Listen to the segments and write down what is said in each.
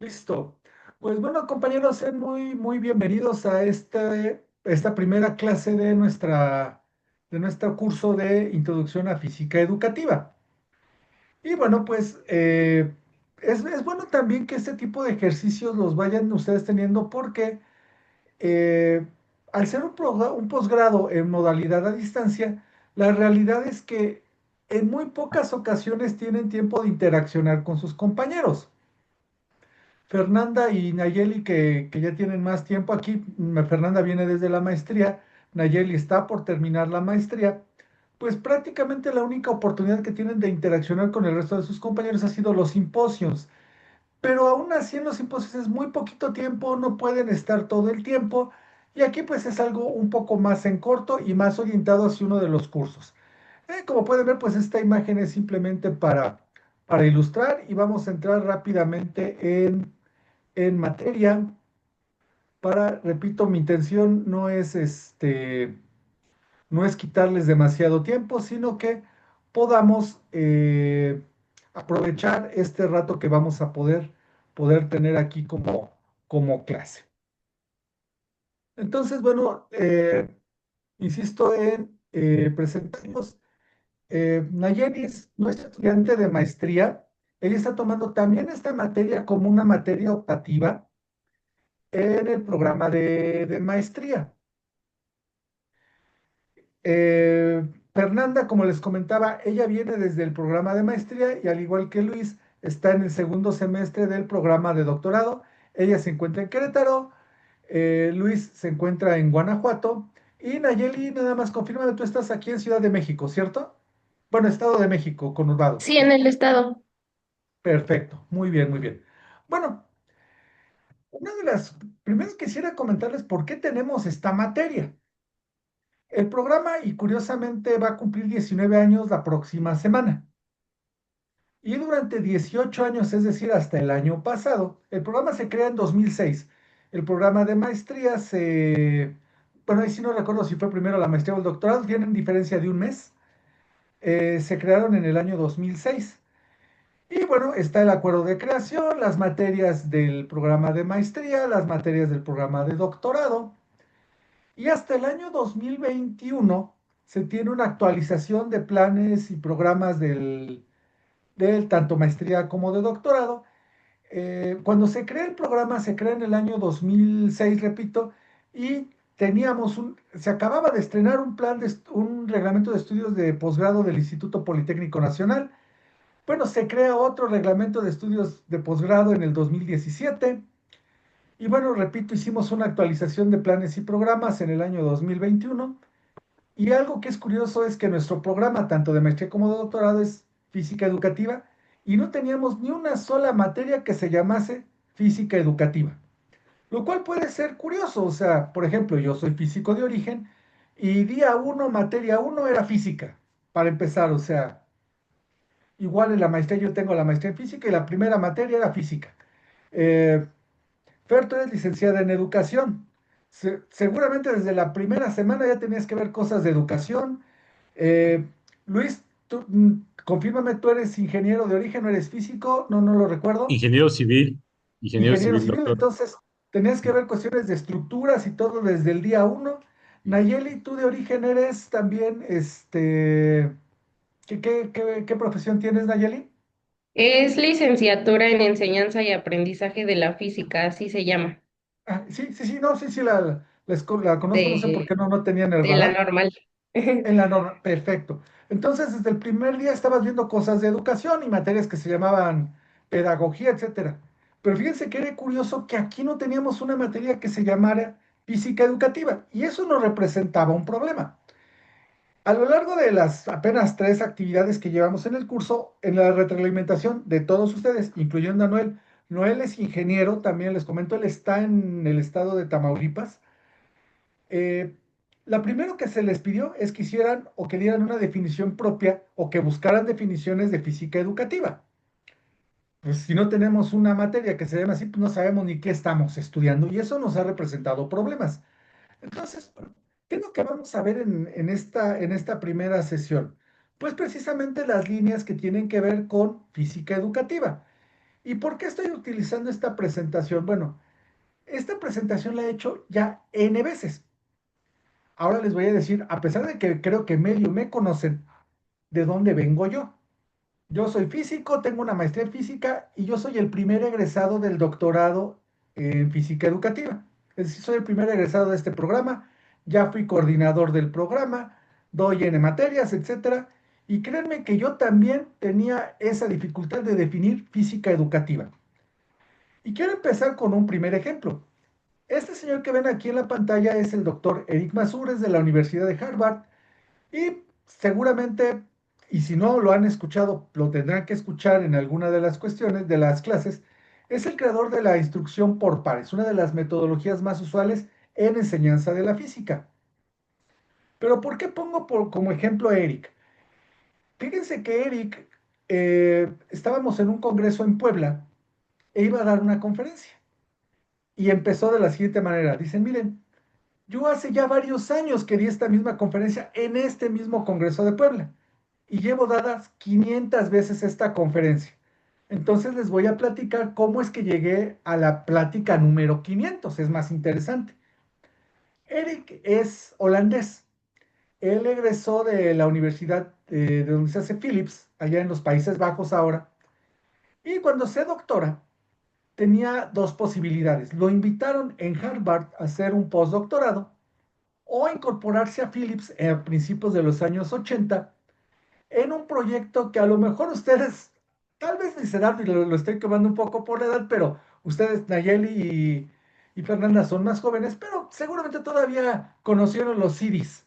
Listo. Pues bueno, compañeros, sean muy bienvenidos a esta primera clase de nuestro curso de Introducción a Física Educativa. Y bueno, pues es bueno también que este tipo de ejercicios los vayan ustedes teniendo porque eh, al ser un posgrado en modalidad a distancia, la realidad es que en muy pocas ocasiones tienen tiempo de interaccionar con sus compañeros. Fernanda y Nayeli, que ya tienen más tiempo aquí, Fernanda viene desde la maestría, Nayeli está por terminar la maestría, pues prácticamente la única oportunidad que tienen de interaccionar con el resto de sus compañeros ha sido los simposios. Pero aún así en los simposios es muy poquito tiempo, no pueden estar todo el tiempo, y aquí pues es algo un poco más en corto y más orientado hacia uno de los cursos. Como pueden ver, pues esta imagen es simplemente para ilustrar y vamos a entrar rápidamente en materia repito, mi intención no es no es quitarles demasiado tiempo, sino que podamos aprovechar este rato que vamos a poder tener aquí como clase. Entonces, bueno, insisto en presentarnos. Nayeli es nuestra estudiante de maestría. Ella está tomando también esta materia como una materia optativa en el programa de maestría. Fernanda, como les comentaba, ella viene desde el programa de maestría y al igual que Luis, está en el segundo semestre del programa de doctorado. Ella se encuentra en Querétaro, Luis se encuentra en Guanajuato y Nayeli, nada más confirma que tú estás aquí en Ciudad de México, ¿cierto? Bueno, Estado de México, conurbado. Sí, en el estado. Perfecto, muy bien, muy bien. Bueno, una de las primeras quisiera comentarles por qué tenemos esta materia. El programa, y curiosamente, va a cumplir 19 años la próxima semana. Y durante 18 años, es decir, hasta el año pasado, el programa se crea en 2006. El programa de maestría bueno, ahí sí no recuerdo si fue primero la maestría o el doctorado, tienen diferencia de un mes. Se crearon en el año 2006. Y bueno, está el acuerdo de creación, las materias del programa de maestría, las materias del programa de doctorado. Y hasta el año 2021 se tiene una actualización de planes y programas del tanto maestría como de doctorado. Cuando se crea el programa, se crea en el año 2006, repito, y se acababa de estrenar un reglamento de estudios de posgrado del Instituto Politécnico Nacional. Bueno, se crea otro reglamento de estudios de posgrado en el 2017. Y bueno, repito, hicimos una actualización de planes y programas en el año 2021. Y algo que es curioso es que nuestro programa, tanto de maestría como de doctorado, es física educativa y no teníamos ni una sola materia que se llamase física educativa, lo cual puede ser curioso. O sea, por ejemplo, yo soy físico de origen y día uno, materia uno era física, para empezar. O sea, igual en la maestría yo tengo la maestría en física y la primera materia era física. Eh, Fer, tú eres licenciada en educación. Seguramente desde la primera semana ya tenías que ver cosas de educación. Eh, Luis, confírmame, tú eres ingeniero de origen, no eres físico, no lo recuerdo. Ingeniero civil, ingeniero Ingeniero civil, civil, doctor. entonces tenías que ver cuestiones de estructuras y todo desde el día uno. Nayeli, tú de origen eres también, ¿qué profesión tienes, Nayeli? Es licenciatura en enseñanza y aprendizaje de la física, así se llama, Ah, sí, sí, sí, no, sí, sí, la conozco, no sé por de, qué no tenía en el de la radar. normal. En la norma, perfecto. Entonces, desde el primer día estabas viendo cosas de educación y materias que se llamaban pedagogía, etcétera. Pero fíjense que era curioso que aquí no teníamos una materia que se llamara física educativa y eso nos representaba un problema. A lo largo de las apenas 3 actividades que llevamos en el curso, en la retroalimentación de todos ustedes, incluyendo a Noel, Noel es ingeniero, también les comento, él está en el estado de Tamaulipas. eh, la primero que se les pidió es que hicieran o que dieran una definición propia o que buscaran definiciones de física educativa. Pues si no tenemos una materia que se llama así, pues no sabemos ni qué estamos estudiando y eso nos ha representado problemas. Entonces, ¿qué es lo que vamos a ver en esta primera sesión? Pues precisamente las líneas que tienen que ver con física educativa. ¿Y por qué estoy utilizando esta presentación? Bueno, esta presentación la he hecho ya N veces. Ahora les voy a decir, a pesar de que creo que medio me conocen, de dónde vengo yo. Yo soy físico, tengo una maestría en física y yo soy el primer egresado del doctorado en física educativa. Es decir, soy el primer egresado de este programa, ya fui coordinador del programa, doy N materias, etcétera. Y créanme que yo también tenía esa dificultad de definir física educativa. Y quiero empezar con un primer ejemplo. Este señor que ven aquí en la pantalla es el doctor Eric Masures de la Universidad de Harvard y seguramente, y si no lo han escuchado, lo tendrán que escuchar en alguna de las cuestiones, de las clases, es el creador de la instrucción por pares, una de las metodologías más usuales en enseñanza de la física. Pero ¿por qué pongo como ejemplo a Eric? Fíjense que Eric, estábamos en un congreso en Puebla e iba a dar una conferencia y empezó de la siguiente manera. Dicen, miren, yo hace ya varios años que di esta misma conferencia en este mismo Congreso de Puebla y llevo dadas 500 veces esta conferencia. Entonces les voy a platicar cómo es que llegué a la plática número 500. Es más interesante. Eric es holandés. Él egresó de la universidad de donde se hace Philips, allá en los Países Bajos ahora. Y cuando se doctora, tenía dos posibilidades. Lo invitaron en Harvard a hacer un postdoctorado o incorporarse a Philips a principios de los años 80 en un proyecto que a lo mejor ustedes, tal vez ni se dan, y lo estoy quemando un poco por la edad, pero ustedes, Nayeli y Fernanda, son más jóvenes, pero seguramente todavía conocieron los CDs.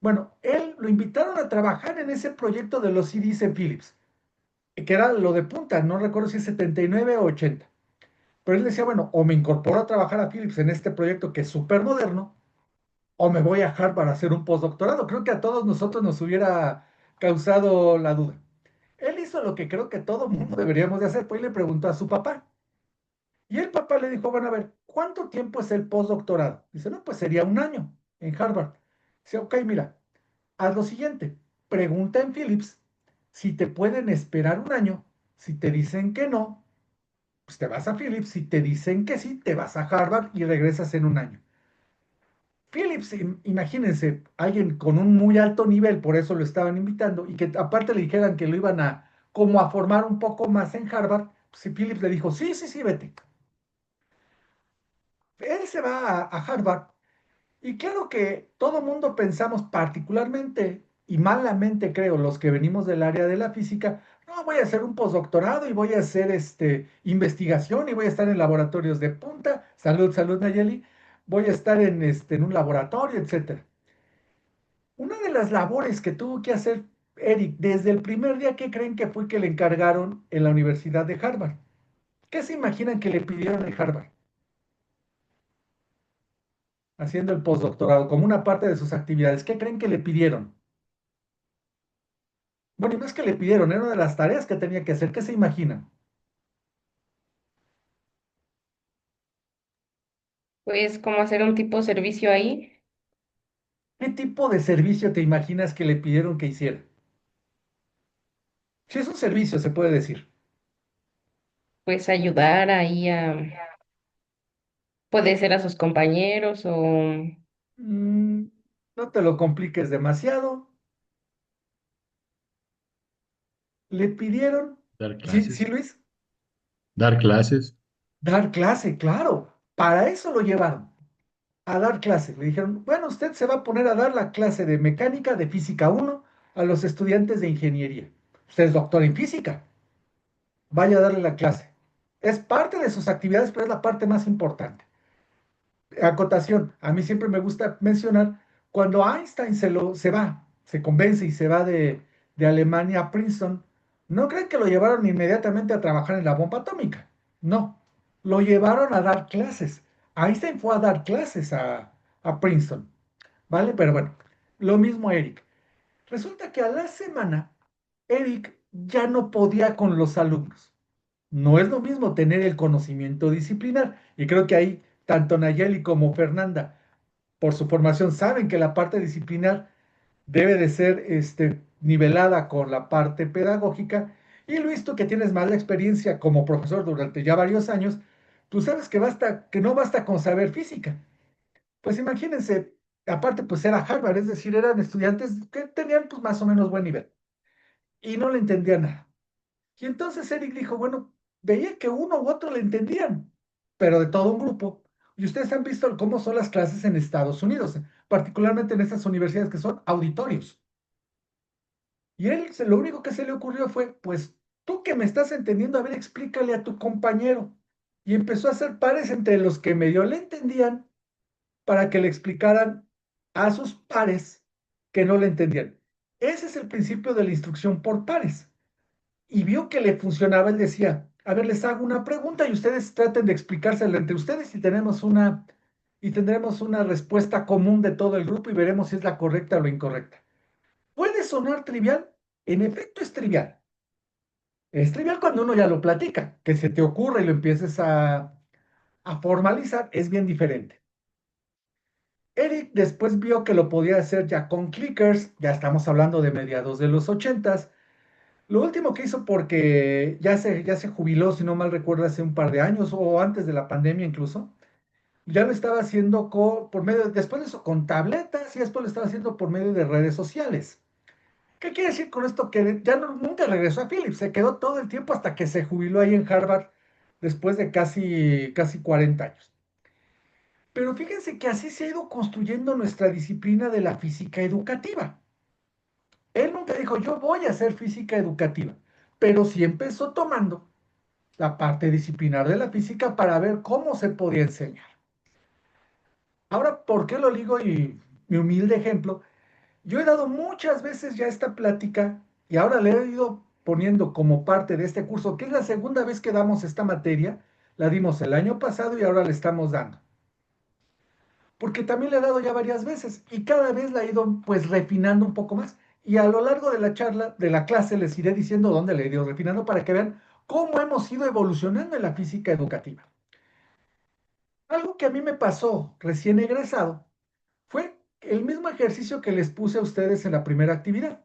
Bueno, él lo invitaron a trabajar en ese proyecto de los CDs en Philips, que era lo de punta, no recuerdo si es 79 o 80. Pero él decía, bueno, o me incorporo a trabajar a Philips en este proyecto que es súper moderno, o me voy a Harvard a hacer un postdoctorado. Creo que a todos nosotros nos hubiera causado la duda. Él hizo lo que creo que todo mundo deberíamos de hacer, pues le preguntó a su papá. Y el papá le dijo, bueno, a ver, ¿cuánto tiempo es el postdoctorado? Dice, no, pues sería un año en Harvard. Dice, ok, mira, haz lo siguiente, pregunta en Philips si te pueden esperar un año. Si te dicen que no, pues te vas a Philips. Si te dicen que sí, te vas a Harvard y regresas en un año. Phillips, imagínense, alguien con un muy alto nivel, por eso lo estaban invitando, y que aparte le dijeran que lo iban a como a formar un poco más en Harvard, pues si Phillips le dijo, sí, sí, sí, vete. Él se va a Harvard, y claro que todo mundo pensamos particularmente, y malamente creo, los que venimos del área de la física, no, voy a hacer un postdoctorado y voy a hacer investigación y voy a estar en laboratorios de punta, salud, salud, Nayeli, voy a estar en un laboratorio, etcétera. Una de las labores que tuvo que hacer Eric desde el primer día que creen que fue que le encargaron en la Universidad de Harvard. ¿Qué se imaginan que le pidieron en Harvard? Haciendo el postdoctorado como una parte de sus actividades. ¿Qué creen que le pidieron? Bueno, y no es que le pidieron, era una de las tareas que tenía que hacer. ¿Qué se imaginan? Pues como hacer un tipo de servicio ahí, ¿Qué tipo de servicio te imaginas que le pidieron que hiciera? Si es un servicio, se puede decir. pues ayudar ahí a, puede ser a sus compañeros o Mm, no te lo compliques demasiado. Le pidieron, Dar sí, sí, clases. Luis, Dar clases. dar clase, claro. Para eso lo llevaron. A dar clase. Le dijeron, bueno, usted se va a poner a dar la clase de mecánica de física uno a los estudiantes de ingeniería. Usted es doctor en física, vaya a darle la clase. Es parte de sus actividades, pero es la parte más importante. Acotación, a mí siempre me gusta mencionar, cuando Einstein se va, se convence y se va de Alemania a Princeton, no creen que lo llevaron inmediatamente a trabajar en la bomba atómica. No, lo llevaron a dar clases. Einstein fue a dar clases a Princeton. ¿Vale? Pero bueno, lo mismo Eric. Resulta que a la semana, Eric ya no podía con los alumnos. No es lo mismo tener el conocimiento disciplinar. Y creo que ahí, tanto Nayeli como Fernanda, por su formación, saben que la parte disciplinar debe de ser nivelada con la parte pedagógica. Y Luis, tú que tienes más la experiencia como profesor durante ya varios años, tú sabes que basta, que no basta con saber física. Pues imagínense, aparte pues era Harvard, es decir, eran estudiantes que tenían pues más o menos buen nivel y no le entendían nada. Y entonces Eric dijo, bueno, veía que uno u otro le entendían, pero de todo un grupo. Y ustedes han visto cómo son las clases en Estados Unidos, particularmente en estas universidades que son auditorios. Y él lo único que se le ocurrió fue, pues tú que me estás entendiendo, a ver, explícale a tu compañero. Y empezó a hacer pares entre los que medio le entendían para que le explicaran a sus pares que no le entendían. Ese es el principio de la instrucción por pares. Y vio que le funcionaba, él decía, a ver, les hago una pregunta y ustedes traten de explicársela entre ustedes y tendremos una respuesta común de todo el grupo y veremos si es la correcta o la incorrecta. Puede sonar trivial, en efecto es trivial. Es trivial cuando uno ya lo platica, que se te ocurra y lo empieces a formalizar, es bien diferente. Eric después vio que lo podía hacer ya con clickers, ya estamos hablando de mediados de los ochentas. Lo último que hizo, porque ya se jubiló, si no mal recuerdo, hace un par de años o antes de la pandemia incluso, ya lo estaba haciendo por medio, después de eso, con tabletas y después lo estaba haciendo por medio de redes sociales. ¿Qué quiere decir con esto? Que ya nunca regresó a Philips, se quedó todo el tiempo hasta que se jubiló ahí en Harvard después de casi 40 años. Pero fíjense que así se ha ido construyendo nuestra disciplina de la física educativa. Él nunca dijo, yo voy a hacer física educativa, pero sí empezó tomando la parte disciplinar de la física para ver cómo se podía enseñar. Ahora, ¿por qué lo digo? Y mi humilde ejemplo, yo he dado muchas veces ya esta plática y ahora le he ido poniendo como parte de este curso, que es la segunda vez que damos esta materia, la dimos el año pasado y ahora le estamos dando. Porque también le he dado ya varias veces y cada vez la he ido pues refinando un poco más. Y a lo largo de la charla, de la clase, les iré diciendo dónde le he ido refinando para que vean cómo hemos ido evolucionando en la física educativa. Algo que a mí me pasó recién egresado fue el mismo ejercicio que les puse a ustedes en la primera actividad.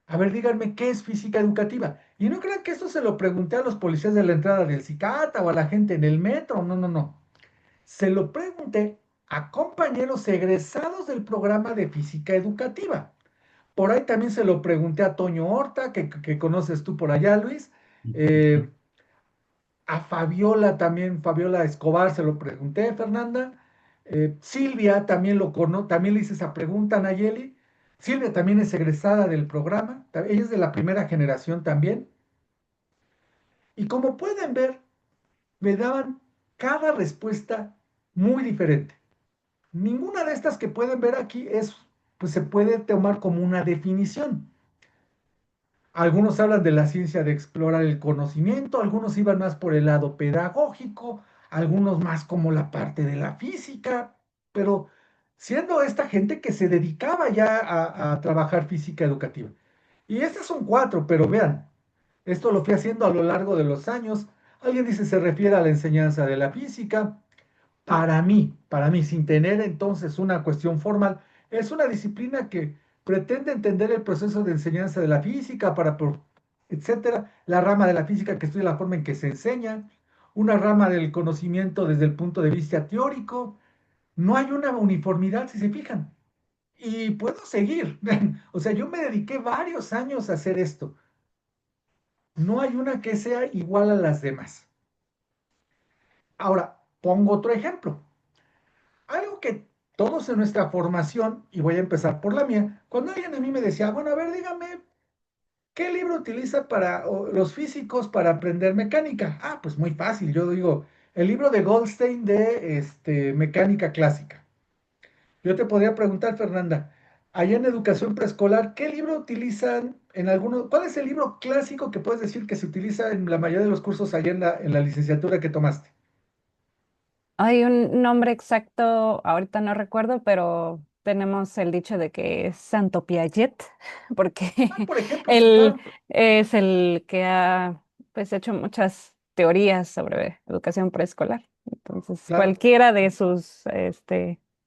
A ver, díganme qué es física educativa. Y no crean que esto se lo pregunté a los policías de la entrada del CICATA o a la gente en el metro. No, no, no. Se lo pregunté a compañeros egresados del programa de física educativa. Por ahí también se lo pregunté a Toño Horta, que conoces tú por allá, Luis. Eh, a Fabiola también, Fabiola Escobar, se lo pregunté, Fernanda. Silvia también también le hice esa pregunta, Nayeli. Silvia también es egresada del programa, ella es de la primera generación también. Y como pueden ver, me daban cada respuesta muy diferente. Ninguna de estas que pueden ver aquí pues se puede tomar como una definición. Algunos hablan de la ciencia de explorar el conocimiento, algunos iban más por el lado pedagógico, algunos más como la parte de la física, pero siendo esta gente que se dedicaba ya a trabajar física educativa. Y estas son cuatro, pero vean, esto lo fui haciendo a lo largo de los años. Alguien dice se refiere a la enseñanza de la física, para mí, sin tener entonces una cuestión formal, es una disciplina que pretende entender el proceso de enseñanza de la física, etcétera, la rama de la física que estudia la forma en que se enseña, una rama del conocimiento desde el punto de vista teórico. No hay una uniformidad, si se fijan. Y puedo seguir. O sea, yo me dediqué varios años a hacer esto. No hay una que sea igual a las demás. Ahora, pongo otro ejemplo. Algo que todos en nuestra formación, y voy a empezar por la mía, cuando alguien a mí me decía, bueno, a ver, dígame, ¿qué libro utiliza los físicos para aprender mecánica? Ah, pues muy fácil, yo digo, el libro de Goldstein de mecánica clásica. Yo te podría preguntar, Fernanda, allá en educación preescolar, ¿qué libro utilizan en algunos, cuál es el libro clásico que puedes decir que se utiliza en la mayoría de los cursos allá en la licenciatura que tomaste? Hay un nombre exacto, ahorita no recuerdo, pero tenemos el dicho de que es Santo Piaget, porque Ah, por ejemplo, sí, él claro, es el que ha pues hecho muchas teorías sobre educación preescolar. Entonces, claro. cualquiera de sus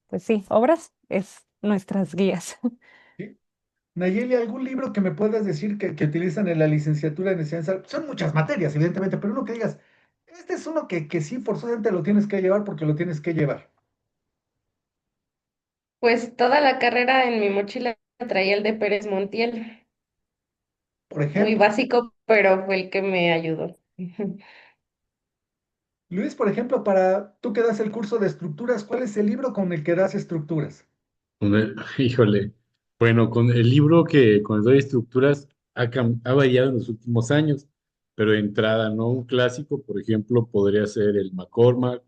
pues sí, obras es nuestras guías. ¿Sí? Nayeli, ¿algún libro que me puedas decir que utilizan en la licenciatura en enseñanza? Son muchas materias, evidentemente, pero uno que digas, este es uno que sí forzosamente lo tienes que llevar porque lo tienes que llevar. Pues toda la carrera en mi mochila traía el de Pérez Montiel. Por Muy ejemplo, básico, pero fue el que me ayudó. Luis, por ejemplo, para tú que das el curso de estructuras, ¿cuál es el libro con el que das estructuras? Híjole. Bueno, con el libro que con el doy estructuras ha variado en los últimos años, pero de entrada, ¿no? Un clásico, por ejemplo, podría ser el McCormack,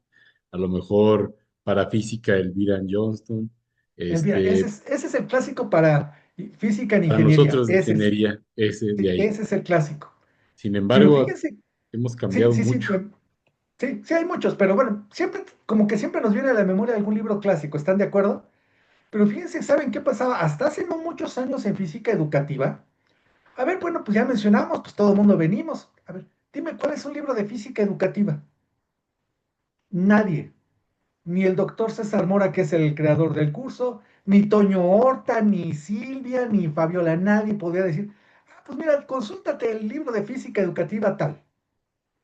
a lo mejor para física el Viran Johnston, Mira, este, ese es el clásico para física en para ingeniería. nosotros de ingeniería, ese de Sí, ahí. ese es el clásico. Sin Pero embargo, fíjense, hemos sí, cambiado sí, sí, mucho. sí, sí hay muchos, pero bueno, siempre, como que siempre nos viene a la memoria algún libro clásico, ¿están de acuerdo? Pero fíjense, ¿saben qué pasaba? Hasta hace no muchos años en física educativa. A ver, bueno, pues ya mencionamos, pues todo el mundo venimos. A ver, dime, ¿cuál es un libro de física educativa? Nadie. Ni el doctor César Mora, que es el creador del curso, ni Toño Horta, ni Silvia, ni Fabiola, nadie podía decir, ah, pues mira, consúltate el libro de física educativa tal.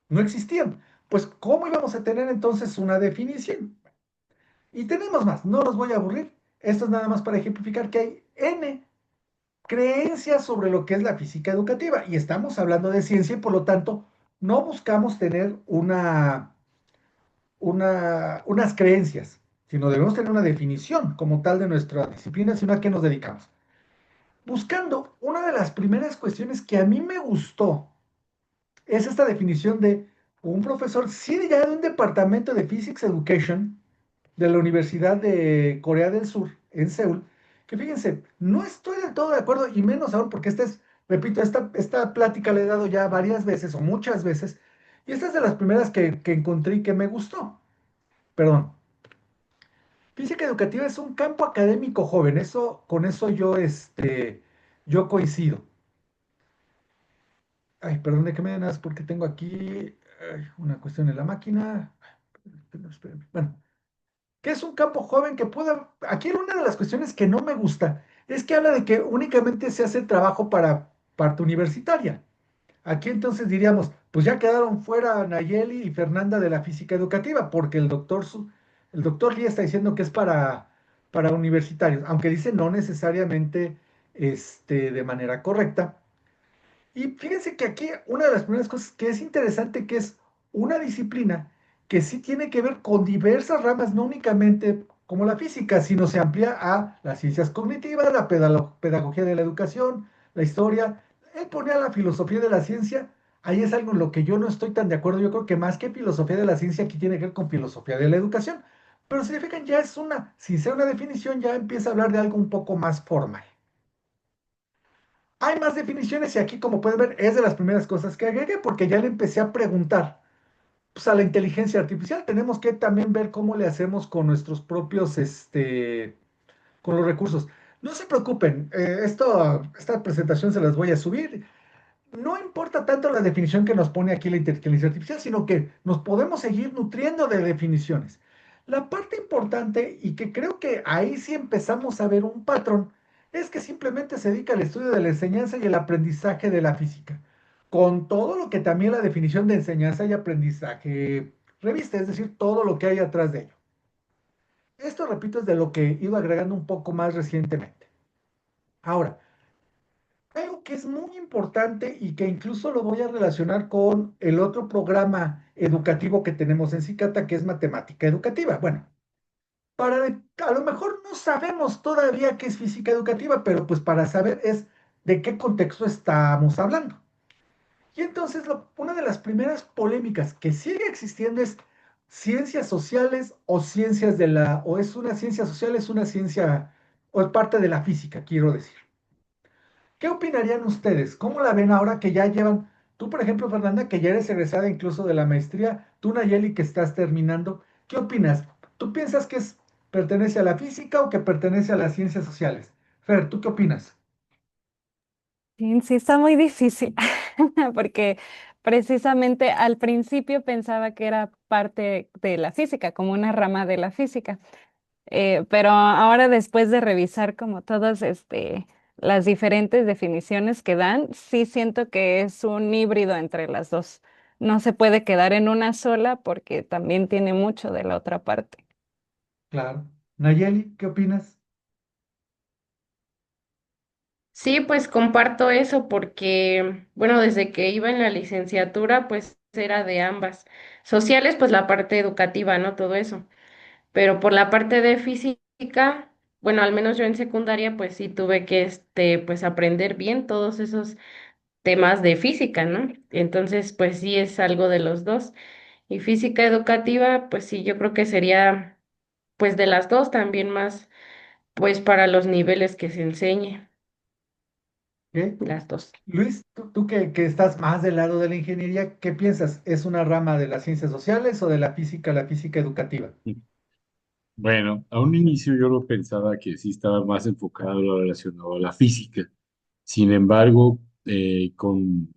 No existían. Pues, ¿cómo íbamos a tener entonces una definición? Y tenemos más, no los voy a aburrir. Esto es nada más para ejemplificar que hay N creencias sobre lo que es la física educativa. Y estamos hablando de ciencia y por lo tanto no buscamos tener unas creencias, sino debemos tener una definición como tal de nuestra disciplina, sino a qué nos dedicamos. Buscando una de las primeras cuestiones que a mí me gustó es esta definición de un profesor, sí, ya de un departamento de Physics Education de la Universidad de Corea del Sur, en Seúl, que fíjense, no estoy del todo de acuerdo, y menos aún porque repito, esta plática la he dado ya varias veces o muchas veces, y esta es de las primeras que encontré y que me gustó. Perdón. Física educativa es un campo académico joven, con eso yo coincido. Ay, perdón, de que me das porque tengo aquí una cuestión en la máquina. Espérenme. Bueno, que es un campo joven que pueda. Aquí una de las cuestiones que no me gusta es que habla de que únicamente se hace trabajo para parte universitaria. Aquí entonces diríamos, pues ya quedaron fuera Nayeli y Fernanda de la física educativa, porque el doctor Lee está diciendo que es para universitarios, aunque dice no necesariamente de manera correcta. Y fíjense que aquí una de las primeras cosas que es interesante, que es una disciplina que sí tiene que ver con diversas ramas, no únicamente como la física, sino se amplía a las ciencias cognitivas, la pedagogía de la educación, la historia. Él ponía la filosofía de la ciencia, ahí es algo en lo que yo no estoy tan de acuerdo. Yo creo que más que filosofía de la ciencia, aquí tiene que ver con filosofía de la educación. Pero si se fijan, ya es sin ser una definición, ya empieza a hablar de algo un poco más formal. Hay más definiciones y aquí, como pueden ver, es de las primeras cosas que agregué porque ya le empecé a preguntar pues, a la inteligencia artificial. Tenemos que también ver cómo le hacemos con nuestros propios, con los recursos. No se preocupen, esta presentación se las voy a subir. No importa tanto la definición que nos pone aquí la inteligencia artificial, sino que nos podemos seguir nutriendo de definiciones. La parte importante, y que creo que ahí sí empezamos a ver un patrón, es que simplemente se dedica al estudio de la enseñanza y el aprendizaje de la física, con todo lo que también la definición de enseñanza y aprendizaje reviste, es decir, todo lo que hay atrás de ello. Esto, repito, es de lo que he ido agregando un poco más recientemente. Ahora, algo que es muy importante y que incluso lo voy a relacionar con el otro programa educativo que tenemos en Cicata, que es matemática educativa. Bueno, a lo mejor no sabemos todavía qué es física educativa, pero pues para saber es de qué contexto estamos hablando. Y entonces una de las primeras polémicas que sigue existiendo es ciencias sociales o o es una ciencia social, es una ciencia, o es parte de la física, quiero decir. ¿Qué opinarían ustedes? ¿Cómo la ven ahora que ya llevan, tú por ejemplo, Fernanda, que ya eres egresada incluso de la maestría, tú Nayeli que estás terminando, ¿qué opinas? ¿Tú piensas que pertenece a la física o que pertenece a las ciencias sociales? Fer, ¿tú qué opinas? Sí, sí, está muy difícil, porque precisamente al principio pensaba que era parte de la física, como una rama de la física. Pero ahora después de revisar como todos las diferentes definiciones que dan, sí siento que es un híbrido entre las dos. No se puede quedar en una sola porque también tiene mucho de la otra parte. Claro. Nayeli, ¿qué opinas? Sí, pues comparto eso porque, bueno, desde que iba en la licenciatura, pues era de ambas. Sociales, pues la parte educativa, ¿no? Todo eso. Pero por la parte de física, bueno, al menos yo en secundaria, pues sí tuve que, pues aprender bien todos esos temas de física, ¿no? Entonces, pues sí es algo de los dos. Y física educativa, pues sí, yo creo que sería, pues de las dos también más, pues para los niveles que se enseñe, ¿Qué? las dos. Luis, tú que estás más del lado de la ingeniería, ¿qué piensas? ¿Es una rama de las ciencias sociales o de la física educativa? Bueno, a un inicio yo lo pensaba que sí estaba más enfocado a lo relacionado a la física. Sin embargo, con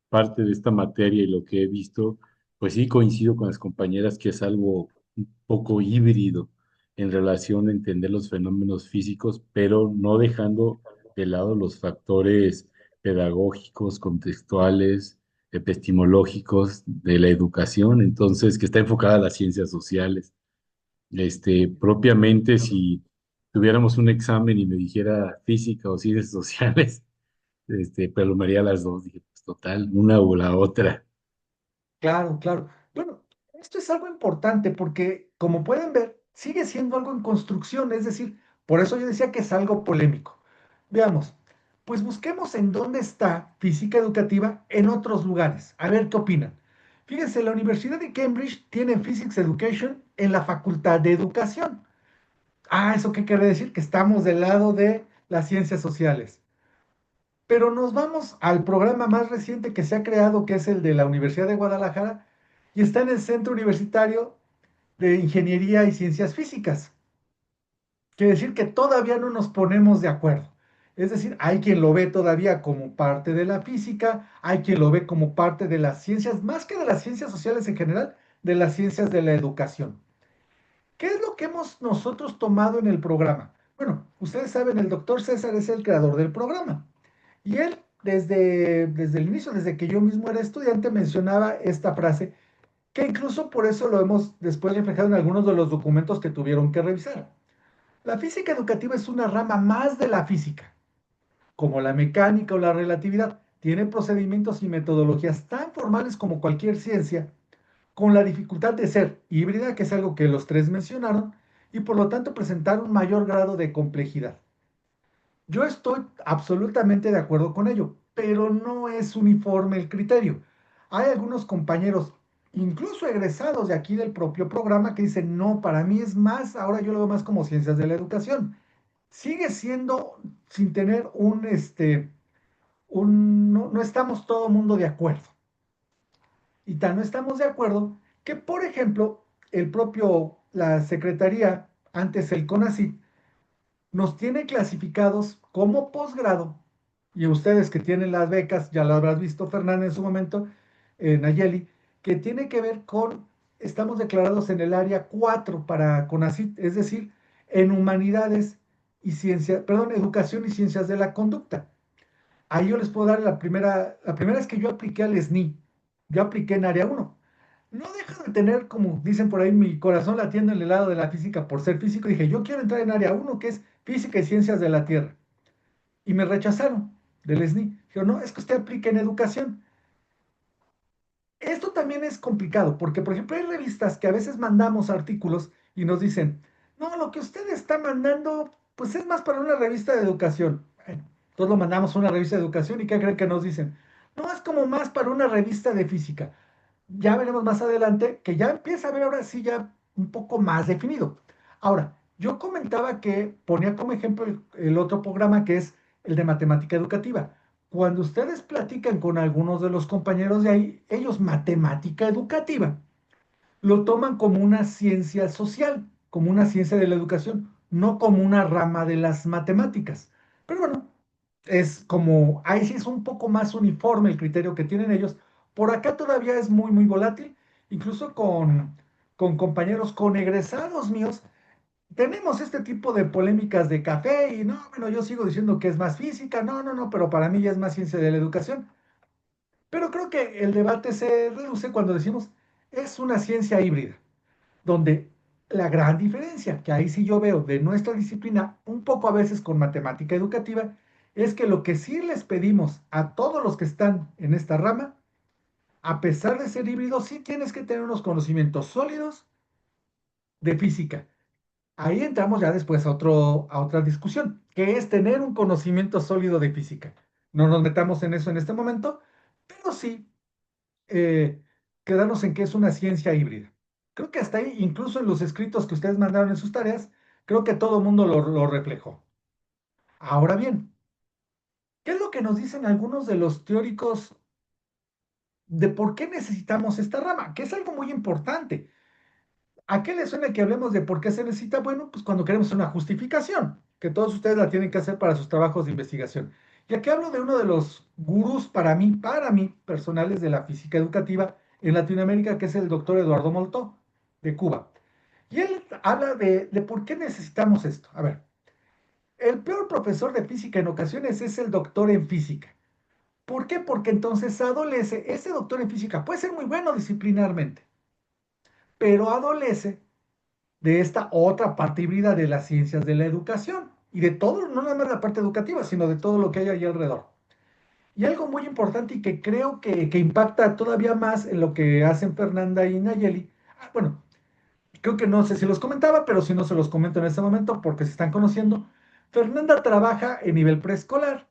parte de esta materia y lo que he visto, pues sí coincido con las compañeras que es algo un poco híbrido en relación a entender los fenómenos físicos, pero no dejando de lado los factores pedagógicos, contextuales, epistemológicos de la educación, entonces que está enfocada a las ciencias sociales. Propiamente, si tuviéramos un examen y me dijera física o ciencias sociales, pero me haría las dos. Dije, pues total, una o la otra. Claro, claro. Bueno, esto es algo importante porque, como pueden ver, sigue siendo algo en construcción, es decir, por eso yo decía que es algo polémico. Veamos, pues busquemos en dónde está física educativa en otros lugares. A ver qué opinan. Fíjense, la Universidad de Cambridge tiene Physics Education en la Facultad de Educación. Ah, ¿eso qué quiere decir? Que estamos del lado de las ciencias sociales. Pero nos vamos al programa más reciente que se ha creado, que es el de la Universidad de Guadalajara, y está en el Centro Universitario de Ingeniería y Ciencias Físicas. Quiere decir que todavía no nos ponemos de acuerdo. Es decir, hay quien lo ve todavía como parte de la física, hay quien lo ve como parte de las ciencias, más que de las ciencias sociales en general, de las ciencias de la educación. ¿Qué es lo que hemos nosotros tomado en el programa? Bueno, ustedes saben, el doctor César es el creador del programa. Y él, desde el inicio, desde que yo mismo era estudiante, mencionaba esta frase, que incluso por eso lo hemos después reflejado en algunos de los documentos que tuvieron que revisar. La física educativa es una rama más de la física, como la mecánica o la relatividad. Tiene procedimientos y metodologías tan formales como cualquier ciencia, con la dificultad de ser híbrida, que es algo que los tres mencionaron, y por lo tanto presentar un mayor grado de complejidad. Yo estoy absolutamente de acuerdo con ello, pero no es uniforme el criterio. Hay algunos compañeros, incluso egresados de aquí del propio programa, que dicen, no, para mí es más, ahora yo lo veo más como ciencias de la educación. Sigue siendo sin tener no, no estamos todo el mundo de acuerdo. Y tan no estamos de acuerdo que, por ejemplo, la Secretaría, antes el CONACYT, nos tiene clasificados como posgrado, y ustedes que tienen las becas, ya lo habrás visto Fernanda en su momento, Nayeli, que tiene que ver con, estamos declarados en el área 4 para CONACYT, es decir, en humanidades y ciencias, perdón, educación y ciencias de la conducta. Ahí yo les puedo dar la primera es que yo apliqué al SNI, yo apliqué en área 1. No dejo de tener, como dicen por ahí, mi corazón latiendo en el lado de la física por ser físico. Dije, yo quiero entrar en área 1 que es física y ciencias de la Tierra. Y me rechazaron del SNI. Dijeron, no, es que usted aplica en educación. Esto también es complicado, porque por ejemplo hay revistas que a veces mandamos artículos y nos dicen, no, lo que usted está mandando, pues es más para una revista de educación. Bueno, entonces lo mandamos a una revista de educación y ¿qué creen que nos dicen? No, es como más para una revista de física. Ya veremos más adelante que ya empieza a ver ahora sí ya un poco más definido. Ahora, yo comentaba que ponía como ejemplo el otro programa que es el de matemática educativa. Cuando ustedes platican con algunos de los compañeros de ahí, ellos matemática educativa lo toman como una ciencia social, como una ciencia de la educación, no como una rama de las matemáticas. Pero bueno, es como, ahí sí es un poco más uniforme el criterio que tienen ellos. Por acá todavía es muy volátil, incluso con compañeros, con egresados míos tenemos este tipo de polémicas de café y no, bueno, yo sigo diciendo que es más física, no, no, no, pero para mí ya es más ciencia de la educación. Pero creo que el debate se reduce cuando decimos es una ciencia híbrida, donde la gran diferencia, que ahí sí yo veo de nuestra disciplina, un poco a veces con matemática educativa, es que lo que sí les pedimos a todos los que están en esta rama, a pesar de ser híbrido, sí tienes que tener unos conocimientos sólidos de física. Ahí entramos ya después a otra discusión, que es tener un conocimiento sólido de física. No nos metamos en eso en este momento, pero sí eh, quedarnos en que es una ciencia híbrida. Creo que hasta ahí, incluso en los escritos que ustedes mandaron en sus tareas, creo que todo el mundo lo reflejó. Ahora bien, ¿qué es lo que nos dicen algunos de los teóricos de por qué necesitamos esta rama? Que es algo muy importante. ¿A qué les suena que hablemos de por qué se necesita? Bueno, pues cuando queremos una justificación, que todos ustedes la tienen que hacer para sus trabajos de investigación. Y aquí hablo de uno de los gurús para mí, personales de la física educativa en Latinoamérica, que es el doctor Eduardo Moltó, de Cuba. Y él habla de por qué necesitamos esto. A ver, el peor profesor de física en ocasiones es el doctor en física. ¿Por qué? Porque entonces adolece, ese doctor en física puede ser muy bueno disciplinarmente, pero adolece de esta otra parte híbrida de las ciencias de la educación y de todo, no nada más la parte educativa, sino de todo lo que hay ahí alrededor. Y algo muy importante y que creo que impacta todavía más en lo que hacen Fernanda y Nayeli, bueno, creo que no sé si los comentaba, pero si no se los comento en este momento porque se están conociendo. Fernanda trabaja en nivel preescolar,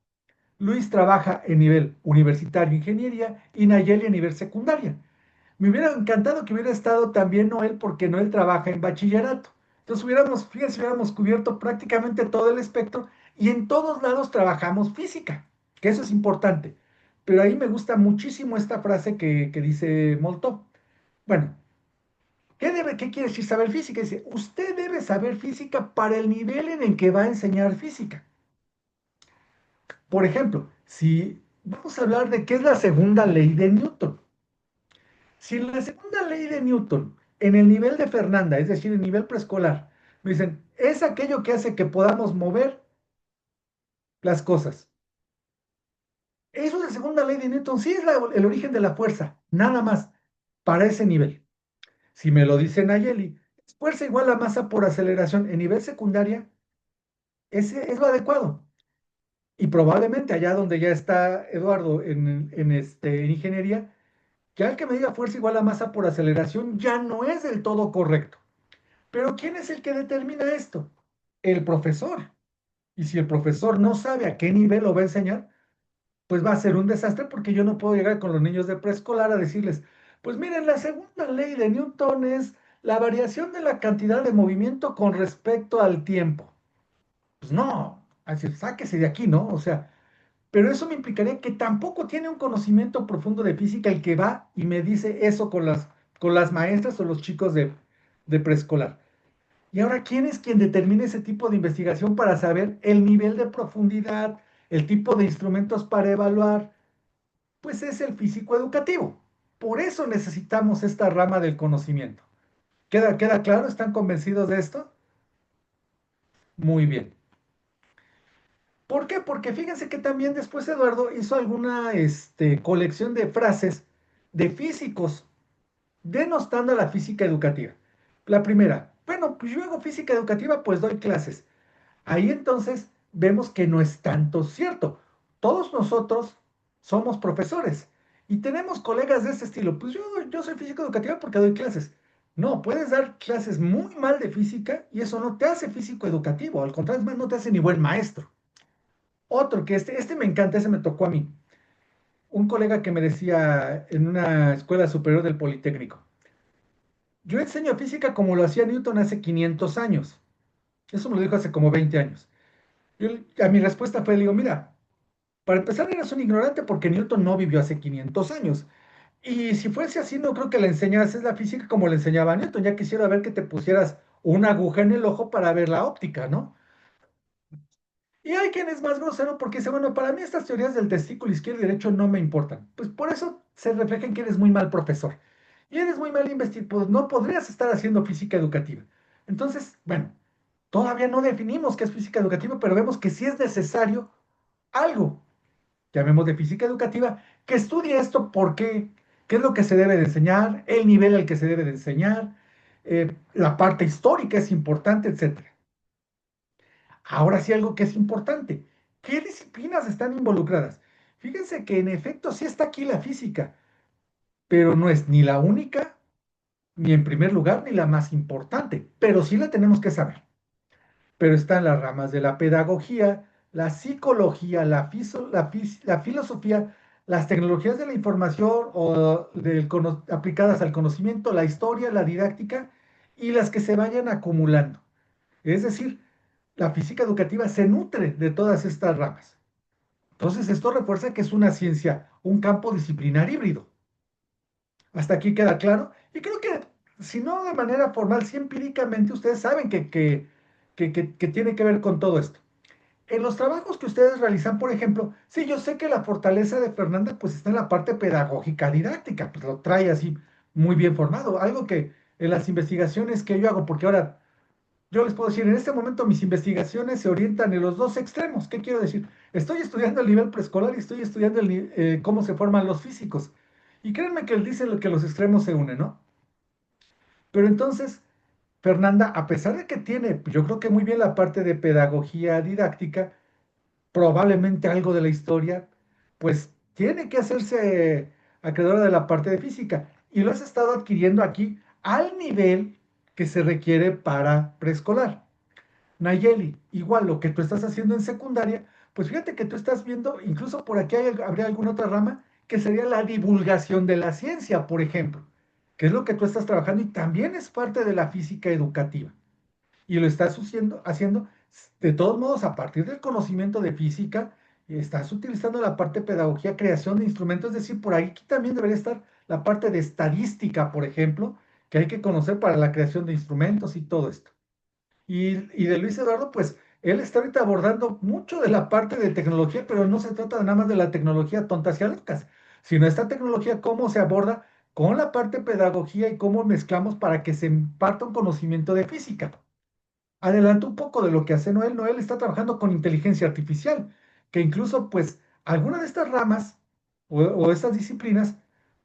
Luis trabaja en nivel universitario, ingeniería, y Nayeli en nivel secundaria. Me hubiera encantado que hubiera estado también Noel, porque Noel trabaja en bachillerato. Entonces hubiéramos, fíjense, hubiéramos cubierto prácticamente todo el espectro y en todos lados trabajamos física, que eso es importante. Pero ahí me gusta muchísimo esta frase que dice Molto. Bueno, qué quiere decir saber física? Dice, usted debe saber física para el nivel en el que va a enseñar física. Por ejemplo, si vamos a hablar de qué es la segunda ley de Newton. Si en la segunda ley de Newton, en el nivel de Fernanda, es decir, en nivel preescolar, me dicen, es aquello que hace que podamos mover las cosas. Eso es la segunda ley de Newton, sí es el origen de la fuerza, nada más, para ese nivel. Si me lo dice Nayeli, fuerza igual a masa por aceleración en nivel secundaria, ese es lo adecuado. Y probablemente allá donde ya está Eduardo en ingeniería, ya el que me diga fuerza igual a masa por aceleración ya no es del todo correcto. Pero ¿quién es el que determina esto? El profesor. Y si el profesor no sabe a qué nivel lo va a enseñar, pues va a ser un desastre porque yo no puedo llegar con los niños de preescolar a decirles, pues miren, la segunda ley de Newton es la variación de la cantidad de movimiento con respecto al tiempo. Pues no, así, sáquese de aquí, ¿no? O sea, pero eso me implicaría que tampoco tiene un conocimiento profundo de física el que va y me dice eso con las maestras o los chicos de preescolar. Y ahora, ¿quién es quien determina ese tipo de investigación para saber el nivel de profundidad, el tipo de instrumentos para evaluar? Pues es el físico educativo. Por eso necesitamos esta rama del conocimiento. ¿Queda claro? ¿Están convencidos de esto? Muy bien. ¿Por qué? Porque fíjense que también después Eduardo hizo alguna colección de frases de físicos denostando a la física educativa. La primera, bueno, pues yo hago física educativa, pues doy clases. Ahí entonces vemos que no es tanto cierto. Todos nosotros somos profesores y tenemos colegas de este estilo. Pues yo soy físico educativa porque doy clases. No, puedes dar clases muy mal de física y eso no te hace físico educativo. Al contrario, es más, no te hace ni buen maestro. Otro que este me encanta, ese me tocó a mí. Un colega que me decía en una escuela superior del Politécnico. Yo enseño física como lo hacía Newton hace 500 años. Eso me lo dijo hace como 20 años. A mi respuesta fue, le digo, mira, para empezar eres un ignorante porque Newton no vivió hace 500 años. Y si fuese así, no creo que le enseñases la física como le enseñaba a Newton. Ya quisiera ver que te pusieras una aguja en el ojo para ver la óptica, ¿no? Y hay quien es más grosero porque dice, bueno, para mí estas teorías del testículo izquierdo y derecho no me importan. Pues por eso se refleja en que eres muy mal profesor. Y eres muy mal investigador, pues no podrías estar haciendo física educativa. Entonces, bueno. Todavía no definimos qué es física educativa, pero vemos que sí es necesario algo, llamemos de física educativa, que estudie esto, por qué, qué es lo que se debe de enseñar, el nivel al que se debe de enseñar, la parte histórica es importante, etcétera. Ahora sí algo que es importante, ¿qué disciplinas están involucradas? Fíjense que en efecto sí está aquí la física, pero no es ni la única, ni en primer lugar, ni la más importante, pero sí la tenemos que saber. Pero están las ramas de la pedagogía, la psicología, la filosofía, las tecnologías de la información o aplicadas al conocimiento, la historia, la didáctica y las que se vayan acumulando. Es decir, la física educativa se nutre de todas estas ramas. Entonces, esto refuerza que es una ciencia, un campo disciplinar híbrido. Hasta aquí queda claro. Y creo que, si no de manera formal, sí empíricamente, ustedes saben que tiene que ver con todo esto. En los trabajos que ustedes realizan, por ejemplo, sí, yo sé que la fortaleza de Fernanda pues está en la parte pedagógica didáctica, pues lo trae así muy bien formado, algo que en las investigaciones que yo hago, porque ahora yo les puedo decir, en este momento mis investigaciones se orientan en los dos extremos. ¿Qué quiero decir? Estoy estudiando el nivel preescolar y estoy estudiando cómo se forman los físicos. Y créanme que dicen lo que los extremos se unen, ¿no? Pero entonces, Fernanda, a pesar de que tiene, yo creo que muy bien la parte de pedagogía didáctica, probablemente algo de la historia, pues tiene que hacerse acreedora de la parte de física. Y lo has estado adquiriendo aquí al nivel que se requiere para preescolar. Nayeli, igual lo que tú estás haciendo en secundaria, pues fíjate que tú estás viendo, incluso por aquí habría alguna otra rama, que sería la divulgación de la ciencia, por ejemplo, que es lo que tú estás trabajando y también es parte de la física educativa. Y lo estás haciendo, de todos modos, a partir del conocimiento de física, estás utilizando la parte de pedagogía, creación de instrumentos, es decir, por ahí también debería estar la parte de estadística, por ejemplo, que hay que conocer para la creación de instrumentos y todo esto. Y de Luis Eduardo, pues él está ahorita abordando mucho de la parte de tecnología, pero no se trata nada más de la tecnología tontas y locas, sino esta tecnología, cómo se aborda con la parte de pedagogía y cómo mezclamos para que se imparta un conocimiento de física. Adelanto un poco de lo que hace Noel. Noel está trabajando con inteligencia artificial, que incluso, pues, alguna de estas ramas o estas disciplinas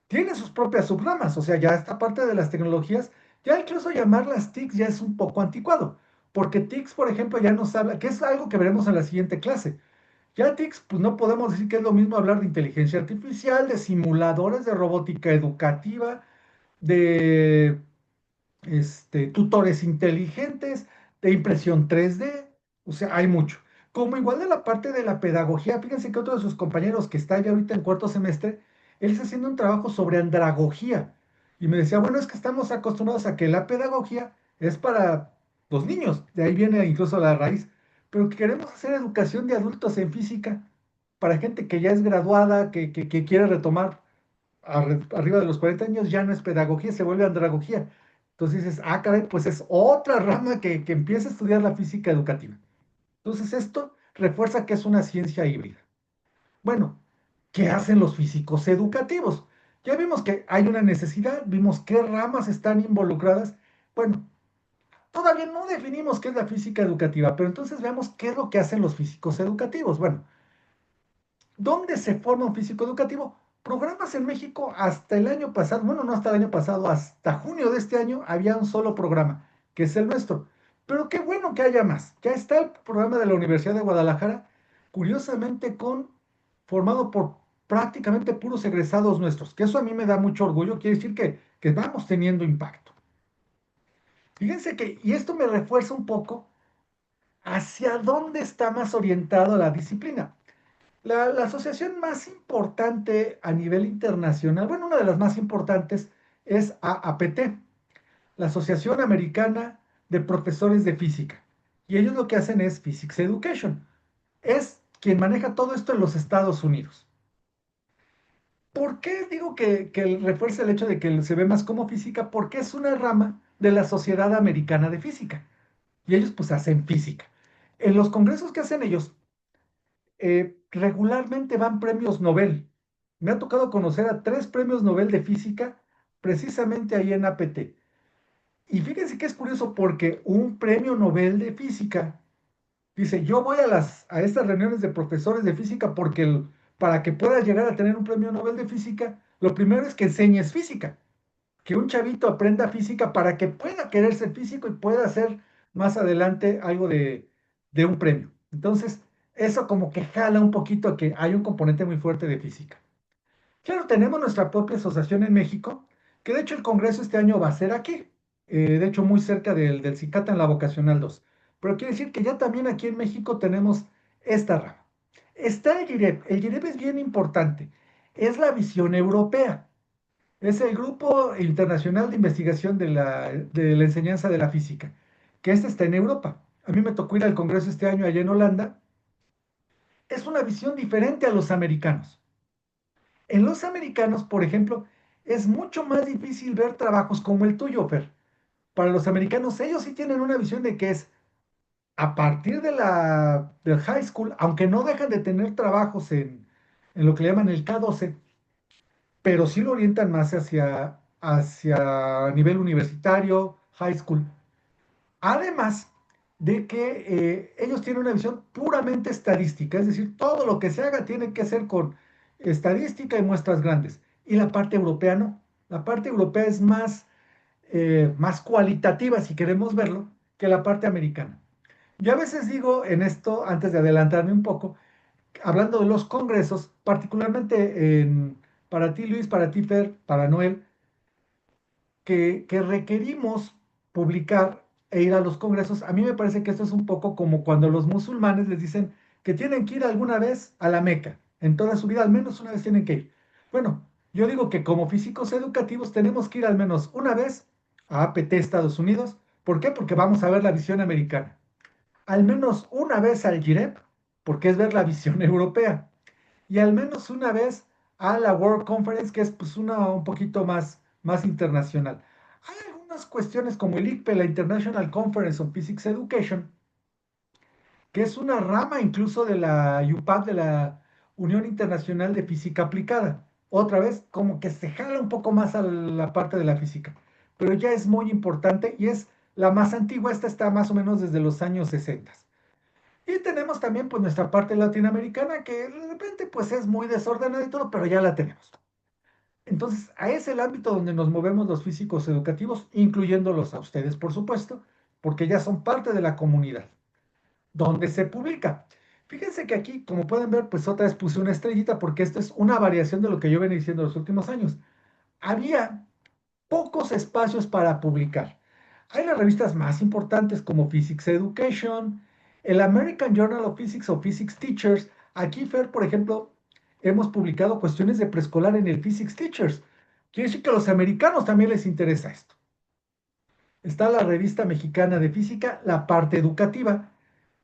tiene sus propias subramas. O sea, ya esta parte de las tecnologías, ya incluso llamarlas TICs ya es un poco anticuado, porque TICs, por ejemplo, ya nos habla, que es algo que veremos en la siguiente clase. Ya TICs, pues no podemos decir que es lo mismo hablar de inteligencia artificial, de simuladores de robótica educativa, de tutores inteligentes, de impresión 3D, o sea, hay mucho. Como igual de la parte de la pedagogía, fíjense que otro de sus compañeros que está ya ahorita en cuarto semestre, él está haciendo un trabajo sobre andragogía. Y me decía, bueno, es que estamos acostumbrados a que la pedagogía es para los niños, de ahí viene incluso la raíz, pero que queremos hacer educación de adultos en física para gente que ya es graduada, que quiere retomar arriba de los 40 años ya no es pedagogía, se vuelve andragogía. Entonces dices, ah, caray, pues es otra rama que empieza a estudiar la física educativa. Entonces esto refuerza que es una ciencia híbrida. Bueno, ¿qué hacen los físicos educativos? Ya vimos que hay una necesidad, vimos qué ramas están involucradas. Bueno, todavía no definimos qué es la física educativa, pero entonces veamos qué es lo que hacen los físicos educativos. Bueno, ¿dónde se forma un físico educativo? Programas en México hasta el año pasado, bueno, no hasta el año pasado, hasta junio de este año había un solo programa, que es el nuestro. Pero qué bueno que haya más. Ya está el programa de la Universidad de Guadalajara, curiosamente formado por prácticamente puros egresados nuestros, que eso a mí me da mucho orgullo, quiere decir que vamos teniendo impacto. Fíjense que, y esto me refuerza un poco hacia dónde está más orientado la disciplina. La asociación más importante a nivel internacional, bueno, una de las más importantes es AAPT, la Asociación Americana de Profesores de Física. Y ellos lo que hacen es Physics Education. Es quien maneja todo esto en los Estados Unidos. ¿Por qué digo que refuerza el hecho de que se ve más como física? Porque es una rama de la Sociedad Americana de Física. Y ellos pues hacen física. En los congresos que hacen ellos, regularmente van premios Nobel. Me ha tocado conocer a 3 premios Nobel de física precisamente ahí en APT. Y fíjense que es curioso porque un premio Nobel de física dice, yo voy a estas reuniones de profesores de física porque para que puedas llegar a tener un premio Nobel de física, lo primero es que enseñes física, que un chavito aprenda física para que pueda querer ser físico y pueda hacer más adelante algo de un premio. Entonces, eso como que jala un poquito a que hay un componente muy fuerte de física. Claro, tenemos nuestra propia asociación en México, que de hecho el congreso este año va a ser aquí, de hecho muy cerca del CICATA en la Vocacional 2. Pero quiere decir que ya también aquí en México tenemos esta rama. Está el GIREP es bien importante, es la visión europea, es el Grupo Internacional de Investigación de la Enseñanza de la Física, que este está en Europa. A mí me tocó ir al congreso este año allá en Holanda. Es una visión diferente a los americanos. En los americanos, por ejemplo, es mucho más difícil ver trabajos como el tuyo, Fer. Para los americanos, ellos sí tienen una visión de que es a partir del high school, aunque no dejan de tener trabajos en lo que le llaman el K12, pero sí lo orientan más hacia nivel universitario, high school. Además de que ellos tienen una visión puramente estadística, es decir, todo lo que se haga tiene que ser con estadística y muestras grandes. Y la parte europea no. La parte europea es más cualitativa, si queremos verlo, que la parte americana. Yo a veces digo en esto, antes de adelantarme un poco, hablando de los congresos, particularmente para ti Luis, para ti Fer, para Noel, que requerimos publicar e ir a los congresos, a mí me parece que esto es un poco como cuando los musulmanes les dicen que tienen que ir alguna vez a la Meca, en toda su vida al menos una vez tienen que ir. Bueno, yo digo que como físicos educativos tenemos que ir al menos una vez a APT Estados Unidos. ¿Por qué? Porque vamos a ver la visión americana. Al menos una vez al GIREP, porque es ver la visión europea y al menos una vez a la World Conference, que es pues una un poquito más internacional. Hay algunas cuestiones como el ICPE, la International Conference on Physics Education, que es una rama incluso de la UPAC, de la Unión Internacional de Física Aplicada. Otra vez, como que se jala un poco más a la parte de la física, pero ya es muy importante y es la más antigua, esta está más o menos desde los años 60. Y tenemos también pues nuestra parte latinoamericana que de repente pues es muy desordenada y todo, pero ya la tenemos. Entonces, a ese es el ámbito donde nos movemos los físicos educativos, incluyéndolos a ustedes, por supuesto, porque ya son parte de la comunidad, donde se publica. Fíjense que aquí, como pueden ver, pues otra vez puse una estrellita porque esto es una variación de lo que yo venía diciendo los últimos años. Había pocos espacios para publicar. Hay las revistas más importantes como Physics Education, el American Journal of Physics o Physics Teachers. Aquí, Fer, por ejemplo, hemos publicado cuestiones de preescolar en el Physics Teachers. Quiere decir que a los americanos también les interesa esto. Está la revista mexicana de física, la parte educativa.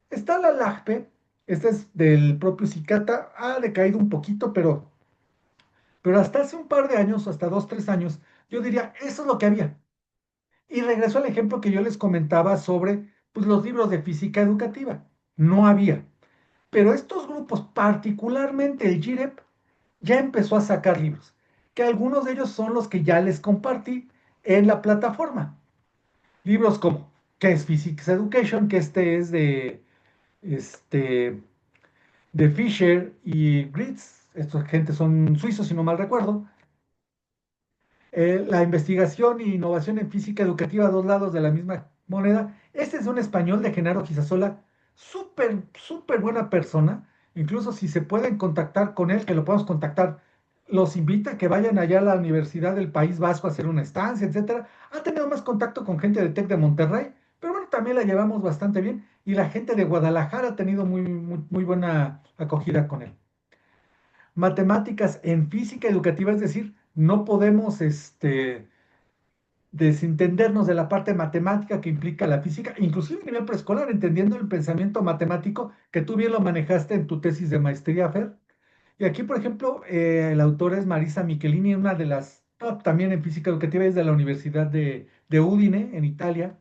Está la LAGPE, esta es del propio Cicata, ha decaído un poquito, pero hasta hace un par de años, hasta 2, 3 años, yo diría, eso es lo que había. Y regreso al ejemplo que yo les comentaba sobre pues, los libros de física educativa. No había. Pero estos grupos, particularmente el GIREP, ya empezó a sacar libros, que algunos de ellos son los que ya les compartí en la plataforma. Libros como ¿Qué es Physics Education? Que este es este, de Fisher y Gritz. Estos gente son suizos, si no mal recuerdo. La investigación e innovación en física educativa, dos lados de la misma moneda. Este es un español de Genaro Gisasola, súper, súper buena persona. Incluso si se pueden contactar con él, que lo podemos contactar, los invita a que vayan allá a la Universidad del País Vasco a hacer una estancia, etcétera. Ha tenido más contacto con gente de Tec de Monterrey, pero bueno, también la llevamos bastante bien. Y la gente de Guadalajara ha tenido muy, muy, muy buena acogida con él. Matemáticas en física educativa, es decir, no podemos desentendernos de la parte matemática que implica la física, inclusive a nivel preescolar, entendiendo el pensamiento matemático que tú bien lo manejaste en tu tesis de maestría, Fer. Y aquí, por ejemplo, el autor es Marisa Michelini, una de las top también en física educativa, es de la Universidad de Udine, en Italia.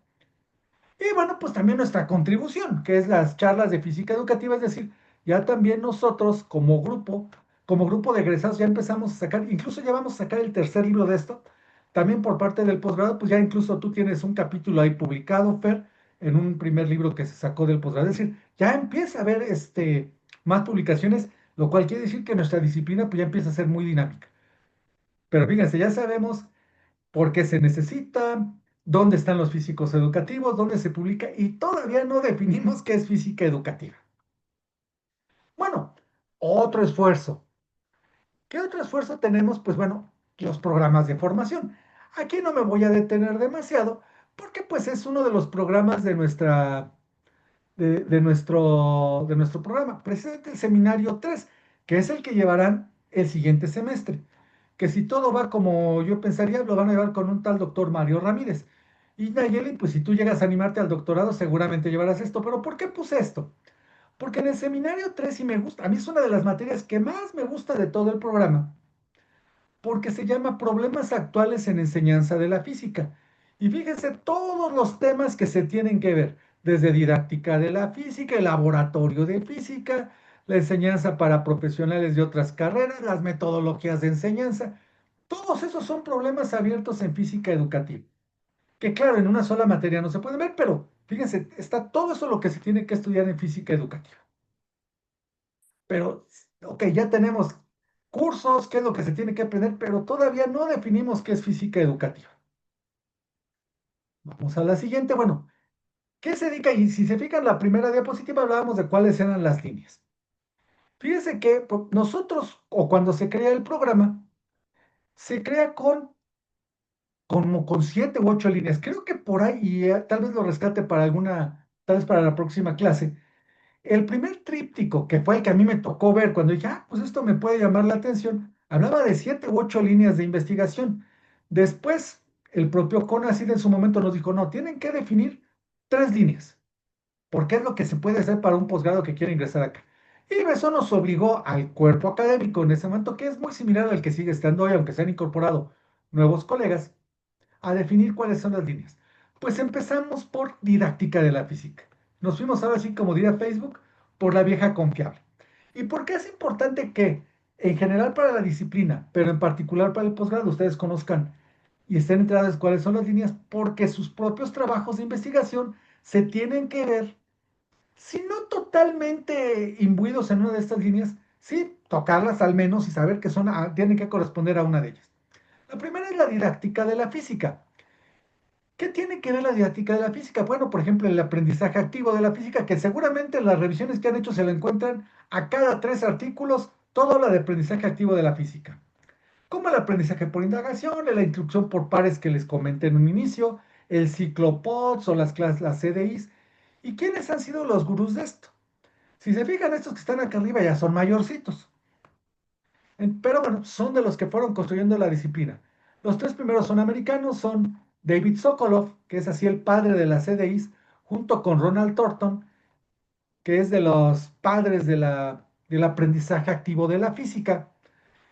Y bueno, pues también nuestra contribución, que es las charlas de física educativa, es decir, ya también nosotros como grupo de egresados ya empezamos a sacar, incluso ya vamos a sacar el tercer libro de esto, También por parte del posgrado, pues ya incluso tú tienes un capítulo ahí publicado, Fer, en un primer libro que se sacó del posgrado. Es decir, ya empieza a haber más publicaciones, lo cual quiere decir que nuestra disciplina pues ya empieza a ser muy dinámica. Pero fíjense, ya sabemos por qué se necesita, dónde están los físicos educativos, dónde se publica y todavía no definimos qué es física educativa. Bueno, otro esfuerzo. ¿Qué otro esfuerzo tenemos? Pues bueno, los programas de formación. Aquí no me voy a detener demasiado porque pues es uno de los programas de nuestro programa, precisamente el seminario 3, que es el que llevarán el siguiente semestre. Que si todo va como yo pensaría, lo van a llevar con un tal doctor Mario Ramírez. Y Nayeli, pues si tú llegas a animarte al doctorado, seguramente llevarás esto. Pero ¿por qué puse esto? Porque en el seminario 3 sí me gusta, a mí es una de las materias que más me gusta de todo el programa, porque se llama Problemas actuales en enseñanza de la física. Y fíjense todos los temas que se tienen que ver, desde didáctica de la física, el laboratorio de física, la enseñanza para profesionales de otras carreras, las metodologías de enseñanza. Todos esos son problemas abiertos en física educativa, que claro, en una sola materia no se pueden ver, pero fíjense, está todo eso lo que se tiene que estudiar en física educativa. Pero, ok, ya tenemos cursos, qué es lo que se tiene que aprender, pero todavía no definimos qué es física educativa. Vamos a la siguiente. Bueno, ¿qué se dedica? Y si se fijan, la primera diapositiva hablábamos de cuáles eran las líneas. Fíjense que pues, nosotros, o cuando se crea el programa, se crea como con 7 u 8 líneas. Creo que por ahí, y tal vez lo rescate para alguna, tal vez para la próxima clase. El primer tríptico, que fue el que a mí me tocó ver cuando dije, ah, pues esto me puede llamar la atención, hablaba de 7 u 8 líneas de investigación. Después, el propio CONACYT en su momento nos dijo, no, tienen que definir 3 líneas, porque es lo que se puede hacer para un posgrado que quiere ingresar acá. Y eso nos obligó al cuerpo académico en ese momento, que es muy similar al que sigue estando hoy, aunque se han incorporado nuevos colegas, a definir cuáles son las líneas. Pues empezamos por didáctica de la física. Nos fuimos ahora sí, como diría Facebook, por la vieja confiable. ¿Y por qué es importante que, en general para la disciplina, pero en particular para el posgrado, ustedes conozcan y estén enterados cuáles son las líneas? Porque sus propios trabajos de investigación se tienen que ver, si no totalmente imbuidos en una de estas líneas, sí tocarlas al menos y saber que tienen que corresponder a una de ellas. La primera es la didáctica de la física. ¿Qué tiene que ver la didáctica de la física? Bueno, por ejemplo, el aprendizaje activo de la física, que seguramente en las revisiones que han hecho se lo encuentran a cada 3 artículos, todo habla de aprendizaje activo de la física. Como el aprendizaje por indagación, la instrucción por pares que les comenté en un inicio, el ciclo PODS o las clases, las CDIs. ¿Y quiénes han sido los gurús de esto? Si se fijan, estos que están acá arriba ya son mayorcitos. Pero bueno, son de los que fueron construyendo la disciplina. Los 3 primeros son americanos, son David Sokolov, que es así el padre de las CDIs, junto con Ronald Thornton, que es de los padres del aprendizaje activo de la física.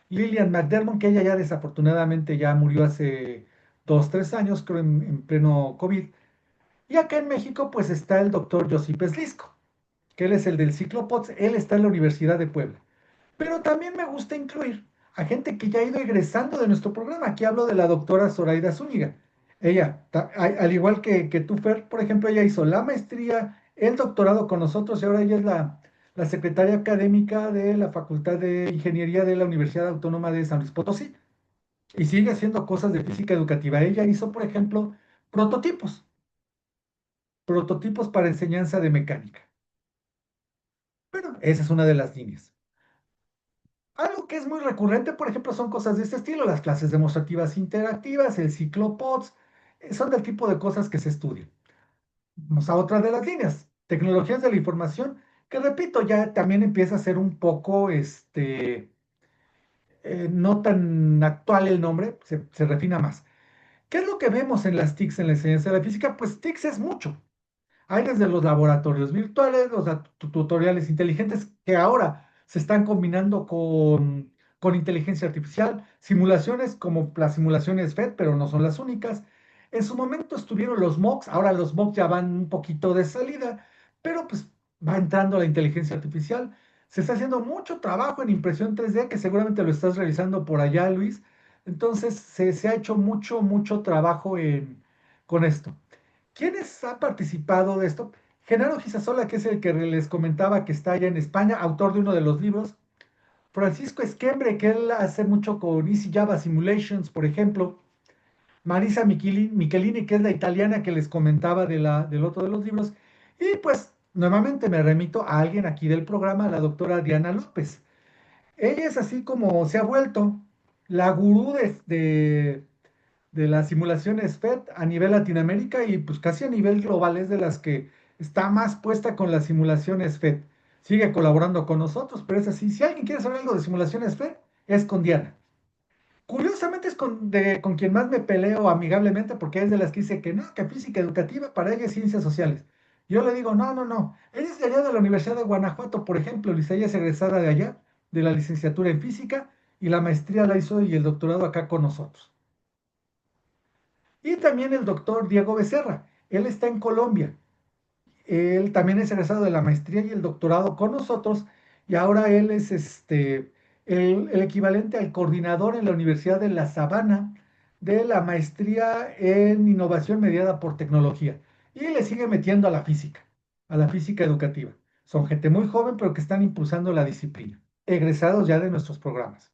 Lillian McDermott, que ella ya desafortunadamente ya murió hace 2, 3 años, creo en pleno COVID. Y acá en México pues está el doctor Josip Slisco, que él es el del ciclo POTS, él está en la Universidad de Puebla. Pero también me gusta incluir a gente que ya ha ido egresando de nuestro programa. Aquí hablo de la doctora Zoraida Zúñiga. Ella, al igual que tú, Fer, por ejemplo, ella hizo la maestría, el doctorado con nosotros y ahora ella es la secretaria académica de la Facultad de Ingeniería de la Universidad Autónoma de San Luis Potosí. Y sigue haciendo cosas de física educativa. Ella hizo, por ejemplo, prototipos, prototipos para enseñanza de mecánica. Bueno, esa es una de las líneas. Algo que es muy recurrente, por ejemplo, son cosas de este estilo, las clases demostrativas interactivas, el ciclo PODS, son del tipo de cosas que se estudian. Vamos a otra de las líneas, tecnologías de la información, que repito, ya también empieza a ser un poco, no tan actual el nombre, se refina más. ¿Qué es lo que vemos en las TICs en la enseñanza de la física? Pues TICs es mucho. Hay desde los laboratorios virtuales, los tutoriales inteligentes que ahora se están combinando con inteligencia artificial, simulaciones como las simulaciones FED, pero no son las únicas. En su momento estuvieron los MOOCs, ahora los MOOCs ya van un poquito de salida, pero pues va entrando la inteligencia artificial. Se está haciendo mucho trabajo en impresión 3D, que seguramente lo estás realizando por allá, Luis, Entonces se ha hecho mucho, mucho trabajo con esto. ¿Quiénes han participado de esto? Genaro Gisasola, que es el que les comentaba que está allá en España, autor de uno de los libros. Francisco Esquembre, que él hace mucho con Easy Java Simulations, por ejemplo. Marisa Michelini, que es la italiana que les comentaba del otro de los libros. Y pues nuevamente me remito a alguien aquí del programa, la doctora Diana López. Ella es así como se ha vuelto la gurú de las simulaciones FED a nivel Latinoamérica y pues casi a nivel global es de las que está más puesta con las simulaciones FED. Sigue colaborando con nosotros, pero es así. Si alguien quiere saber algo de simulaciones FED, es con Diana. Curiosamente es con quien más me peleo amigablemente porque es de las que dice que no, que física educativa para ella es ciencias sociales. Yo le digo, no, no, no. Ella es de allá de la Universidad de Guanajuato, por ejemplo. Ella es egresada de allá, de la licenciatura en física y la maestría la hizo y el doctorado acá con nosotros. Y también el doctor Diego Becerra. Él está en Colombia. Él también es egresado de la maestría y el doctorado con nosotros y ahora él es el equivalente al coordinador en la Universidad de La Sabana de la maestría en innovación mediada por tecnología y le sigue metiendo a la física educativa. Son gente muy joven pero que están impulsando la disciplina, egresados ya de nuestros programas.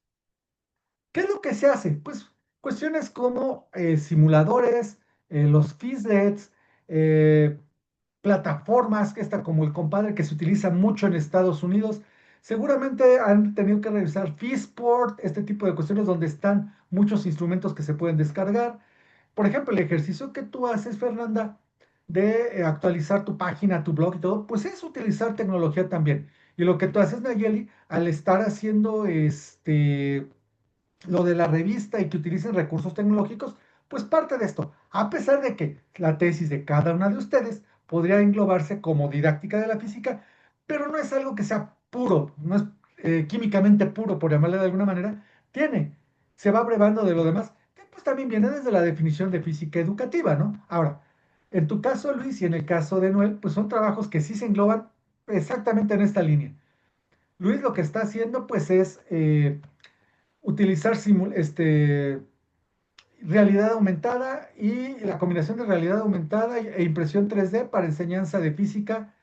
¿Qué es lo que se hace? Pues cuestiones como simuladores, los Fizzlets, plataformas, que está como el compadre que se utiliza mucho en Estados Unidos. Seguramente han tenido que revisar Fizport, este tipo de cuestiones donde están muchos instrumentos que se pueden descargar. Por ejemplo, el ejercicio que tú haces, Fernanda, de actualizar tu página, tu blog y todo, pues es utilizar tecnología también. Y lo que tú haces, Nayeli, al estar haciendo lo de la revista y que utilicen recursos tecnológicos, pues parte de esto, a pesar de que la tesis de cada una de ustedes podría englobarse como didáctica de la física, pero no es algo que sea puro, no es químicamente puro, por llamarle de alguna manera, tiene, se va abrevando de lo demás, que pues también viene desde la definición de física educativa, ¿no? Ahora, en tu caso, Luis, y en el caso de Noel, pues son trabajos que sí se engloban exactamente en esta línea. Luis lo que está haciendo, pues es utilizar realidad aumentada y la combinación de realidad aumentada e impresión 3D para enseñanza de física,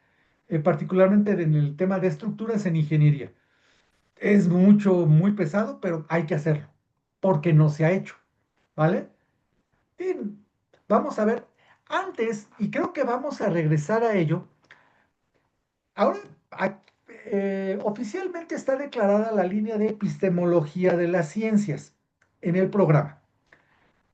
particularmente en el tema de estructuras en ingeniería. Es mucho, muy pesado, pero hay que hacerlo, porque no se ha hecho, ¿vale? Y vamos a ver, antes, y creo que vamos a regresar a ello, ahora oficialmente está declarada la línea de epistemología de las ciencias en el programa.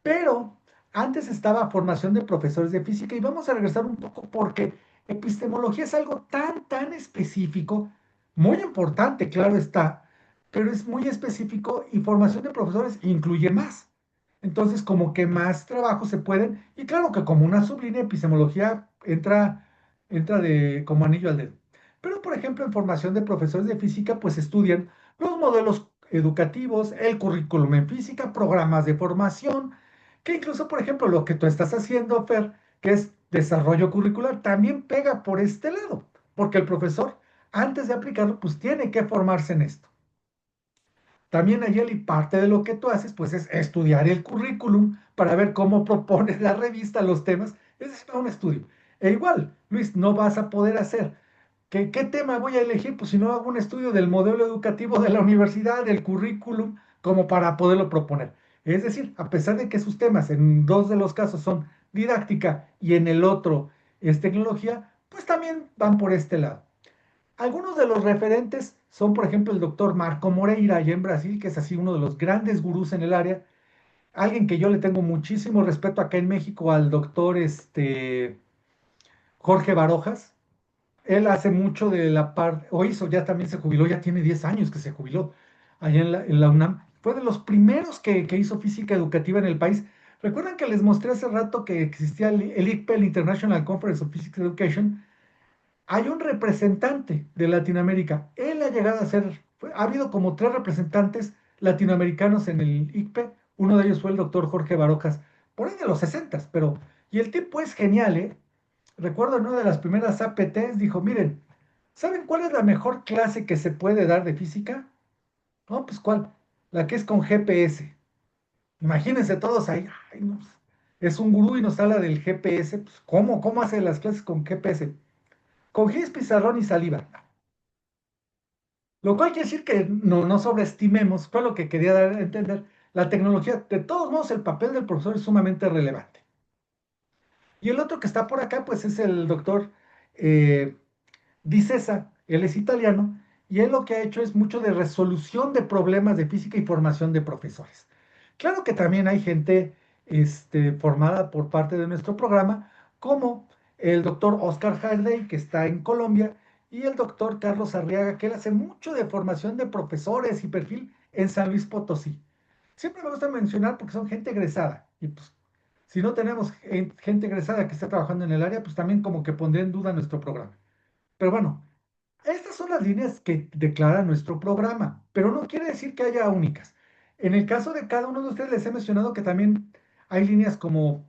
Pero antes estaba formación de profesores de física y vamos a regresar un poco porque epistemología es algo tan, tan específico, muy importante, claro está, pero es muy específico y formación de profesores incluye más. Entonces, como que más trabajos se pueden, y claro que como una sublínea epistemología entra de como anillo al dedo. Pero, por ejemplo, en formación de profesores de física, pues estudian los modelos educativos, el currículum en física, programas de formación, que incluso, por ejemplo, lo que tú estás haciendo, Fer, que es desarrollo curricular, también pega por este lado, porque el profesor, antes de aplicarlo, pues tiene que formarse en esto. También, Ayeli, parte de lo que tú haces, pues es estudiar el currículum para ver cómo propone la revista los temas. Es un estudio. E igual, Luis, no vas a poder hacer. ¿Qué tema voy a elegir? Pues si no hago un estudio del modelo educativo de la universidad, del currículum, como para poderlo proponer. Es decir, a pesar de que sus temas en dos de los casos son didáctica y en el otro es tecnología, pues también van por este lado. Algunos de los referentes son, por ejemplo, el doctor Marco Moreira, allá en Brasil, que es así uno de los grandes gurús en el área. Alguien que yo le tengo muchísimo respeto acá en México, al doctor Jorge Barojas. Él hace mucho de la parte, o hizo, ya también se jubiló, ya tiene 10 años que se jubiló allá en la UNAM. Fue de los primeros que hizo física educativa en el país. Recuerdan que les mostré hace rato que existía el ICPE, el International Conference of Physics Education. Hay un representante de Latinoamérica. Él ha llegado a ser, ha habido como tres representantes latinoamericanos en el ICPE. Uno de ellos fue el doctor Jorge Barojas, por ahí de los 60, pero, y el tipo es genial, ¿eh? Recuerdo en una de las primeras APTs, dijo, miren, ¿saben cuál es la mejor clase que se puede dar de física? No, pues ¿cuál? La que es con GPS. Imagínense todos ahí, ay, no, pues, es un gurú y nos habla del GPS, pues, ¿cómo hace las clases con GPS? Con gis, pizarrón y saliva. Lo cual quiere decir que no sobreestimemos, fue lo que quería dar a entender, la tecnología. De todos modos, el papel del profesor es sumamente relevante. Y el otro que está por acá, pues es el doctor eh, Di Cesa, él es italiano, y él lo que ha hecho es mucho de resolución de problemas de física y formación de profesores. Claro que también hay gente formada por parte de nuestro programa, como el doctor Oscar Harley, que está en Colombia, y el doctor Carlos Arriaga, que él hace mucho de formación de profesores y perfil en San Luis Potosí. Siempre me gusta mencionar porque son gente egresada, y pues si no tenemos gente egresada que está trabajando en el área, pues también como que pondría en duda nuestro programa. Pero bueno, estas son las líneas que declara nuestro programa, pero no quiere decir que haya únicas. En el caso de cada uno de ustedes les he mencionado que también hay líneas como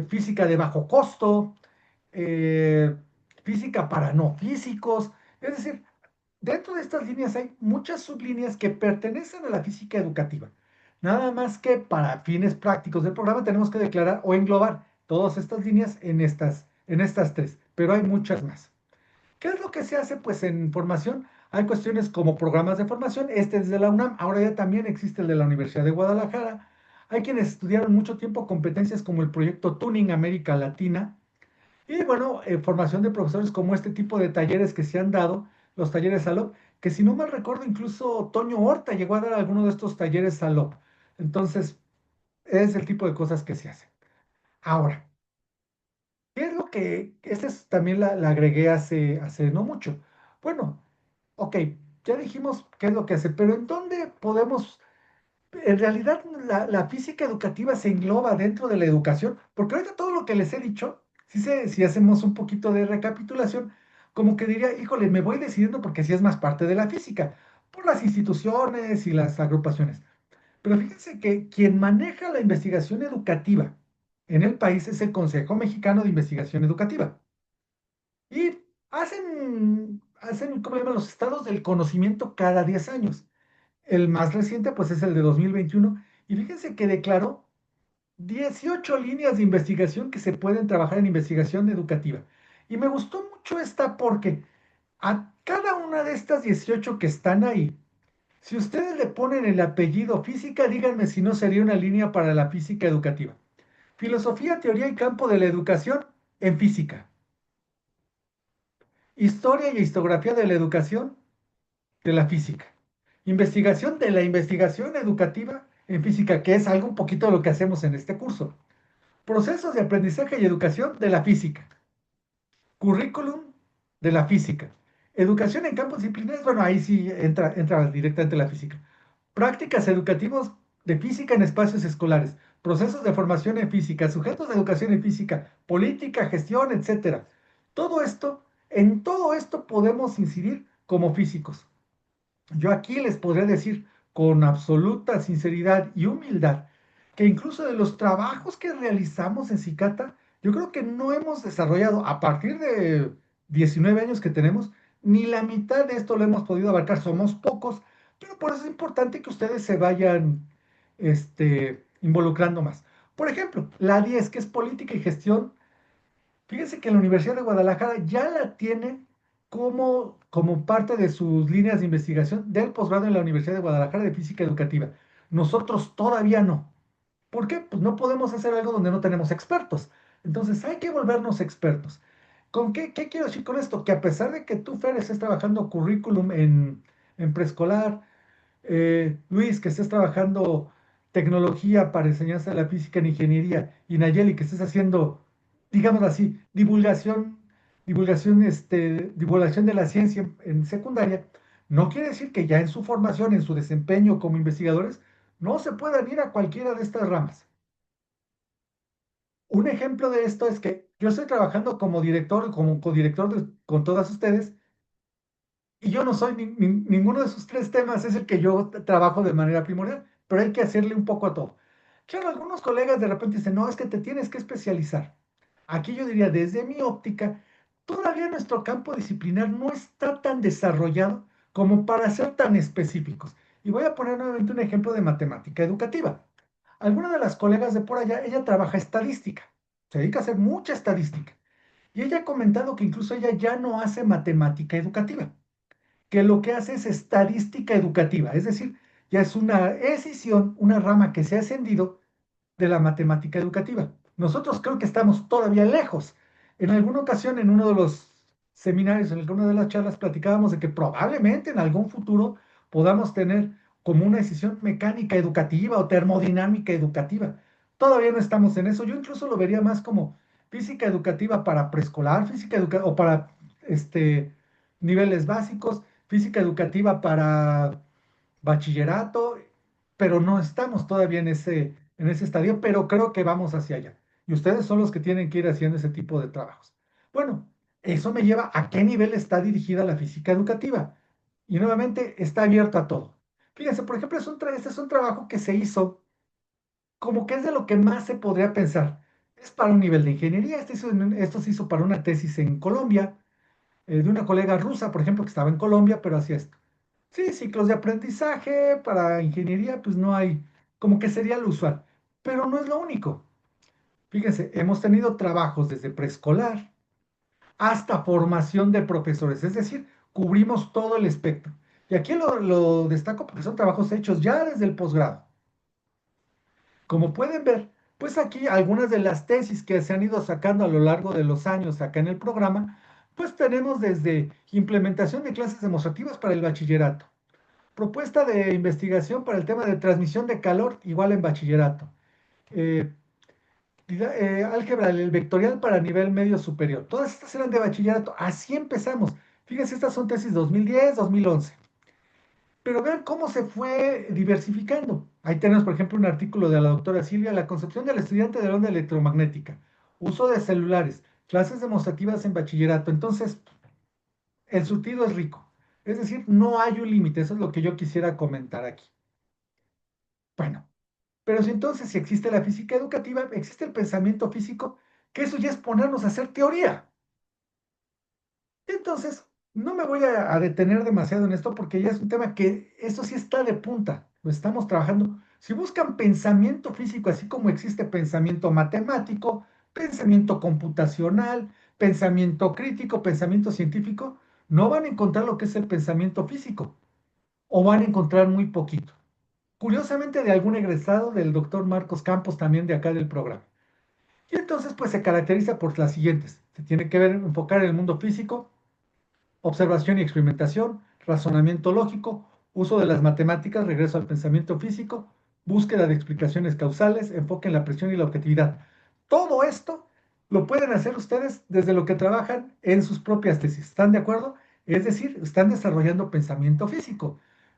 física de bajo costo, eh, física para no físicos. Es decir, dentro de estas líneas hay muchas sublíneas que pertenecen a la física educativa. Nada más que para fines prácticos del programa tenemos que declarar o englobar todas estas líneas en estas tres, pero hay muchas más. ¿Qué es lo que se hace? Pues en formación hay cuestiones como programas de formación, este es de la UNAM, ahora ya también existe el de la Universidad de Guadalajara. Hay quienes estudiaron mucho tiempo competencias como el proyecto Tuning América Latina y bueno, formación de profesores como este tipo de talleres que se han dado, los talleres SALOP, que si no mal recuerdo incluso Toño Horta llegó a dar alguno de estos talleres SALOP. Entonces, es el tipo de cosas que se hacen. Ahora, ¿qué es lo que, esta es, también la agregué hace no mucho? Bueno, ok, ya dijimos qué es lo que hace, pero ¿en dónde podemos, en realidad la física educativa se engloba dentro de la educación? Porque ahorita todo lo que les he dicho, si hacemos un poquito de recapitulación, como que diría, híjole, me voy decidiendo porque sí es más parte de la física, por las instituciones y las agrupaciones. Pero fíjense que quien maneja la investigación educativa en el país es el Consejo Mexicano de Investigación Educativa. Y ¿cómo le llaman? Los estados del conocimiento cada 10 años. El más reciente, pues, es el de 2021. Y fíjense que declaró 18 líneas de investigación que se pueden trabajar en investigación educativa. Y me gustó mucho esta porque a cada una de estas 18 que están ahí, si ustedes le ponen el apellido física, díganme si no sería una línea para la física educativa. Filosofía, teoría y campo de la educación en física. Historia y histografía de la educación de la física. Investigación de la investigación educativa en física, que es algo un poquito de lo que hacemos en este curso. Procesos de aprendizaje y educación de la física. Currículum de la física. Educación en campos disciplinares, bueno, ahí sí entra directamente la física. Prácticas educativas de física en espacios escolares. Procesos de formación en física, sujetos de educación en física, política, gestión, etcétera. En todo esto podemos incidir como físicos. Yo aquí les podría decir con absoluta sinceridad y humildad que incluso de los trabajos que realizamos en Cicata, yo creo que no hemos desarrollado a partir de 19 años que tenemos, ni la mitad de esto lo hemos podido abarcar. Somos pocos, pero por eso es importante que ustedes se vayan involucrando más. Por ejemplo, la 10, que es política y gestión. Fíjense que la Universidad de Guadalajara ya la tiene como parte de sus líneas de investigación del posgrado en la Universidad de Guadalajara de Física Educativa. Nosotros todavía no. ¿Por qué? Pues no podemos hacer algo donde no tenemos expertos. Entonces hay que volvernos expertos. ¿Qué quiero decir con esto? Que a pesar de que tú, Fer, estés trabajando currículum en preescolar, Luis, que estés trabajando tecnología para enseñanza de la física en ingeniería, y Nayeli, que estés haciendo, digamos así, divulgación de la ciencia en secundaria, no quiere decir que ya en su formación, en su desempeño como investigadores, no se puedan ir a cualquiera de estas ramas. Un ejemplo de esto es que yo estoy trabajando como director, como codirector con todas ustedes, y yo no soy ninguno de esos tres temas, es el que yo trabajo de manera primordial, pero hay que hacerle un poco a todo. Claro, algunos colegas de repente dicen, no, es que te tienes que especializar. Aquí yo diría, desde mi óptica, todavía nuestro campo disciplinar no está tan desarrollado como para ser tan específicos. Y voy a poner nuevamente un ejemplo de matemática educativa. Alguna de las colegas de por allá, ella trabaja estadística, se dedica a hacer mucha estadística. Y ella ha comentado que incluso ella ya no hace matemática educativa, que lo que hace es estadística educativa, es decir, ya es una escisión, una rama que se ha ascendido de la matemática educativa. Nosotros creo que estamos todavía lejos. En alguna ocasión, en uno de los seminarios, en alguna de las charlas, platicábamos de que probablemente en algún futuro podamos tener como una decisión mecánica educativa o termodinámica educativa. Todavía no estamos en eso. Yo incluso lo vería más como física educativa para preescolar, física educativa o para este, niveles básicos, física educativa para bachillerato, pero no estamos todavía en ese estadio, pero creo que vamos hacia allá. Y ustedes son los que tienen que ir haciendo ese tipo de trabajos. Bueno, eso me lleva a qué nivel está dirigida la física educativa. Y nuevamente está abierto a todo. Fíjense, por ejemplo, este es un trabajo que se hizo como que es de lo que más se podría pensar. Es para un nivel de ingeniería. Esto se hizo para una tesis en Colombia, de una colega rusa, por ejemplo, que estaba en Colombia, pero hacía esto. Sí, ciclos de aprendizaje para ingeniería, pues no hay, como que sería lo usual, pero no es lo único. Fíjense, hemos tenido trabajos desde preescolar hasta formación de profesores, es decir, cubrimos todo el espectro. Y aquí lo destaco porque son trabajos hechos ya desde el posgrado. Como pueden ver, pues aquí algunas de las tesis que se han ido sacando a lo largo de los años acá en el programa, pues tenemos desde implementación de clases demostrativas para el bachillerato, propuesta de investigación para el tema de transmisión de calor, igual en bachillerato. Eh, álgebra el vectorial para nivel medio superior. Todas estas eran de bachillerato. Así empezamos. Fíjense, estas son tesis 2010, 2011. Pero vean cómo se fue diversificando. Ahí tenemos, por ejemplo, un artículo de la doctora Silvia, la concepción del estudiante de la onda electromagnética, uso de celulares, clases demostrativas en bachillerato. Entonces, el surtido es rico. Es decir, no hay un límite. Eso es lo que yo quisiera comentar aquí. Bueno, pero si entonces si existe la física educativa, existe el pensamiento físico, que eso ya es ponernos a hacer teoría. Entonces, no me voy a detener demasiado en esto porque ya es un tema que eso sí está de punta, lo estamos trabajando. Si buscan pensamiento físico, así como existe pensamiento matemático, pensamiento computacional, pensamiento crítico, pensamiento científico, no van a encontrar lo que es el pensamiento físico o van a encontrar muy poquito. Curiosamente de algún egresado del doctor Marcos Campos, también de acá del programa. Y entonces, pues se caracteriza por las siguientes. Se tiene que ver, enfocar en el mundo físico, observación y experimentación, razonamiento lógico, uso de las matemáticas, regreso al pensamiento físico, búsqueda de explicaciones causales, enfoque en la presión y la objetividad. Todo esto lo pueden hacer ustedes desde lo que trabajan en sus propias tesis. ¿Están de acuerdo? Es decir, están desarrollando pensamiento físico.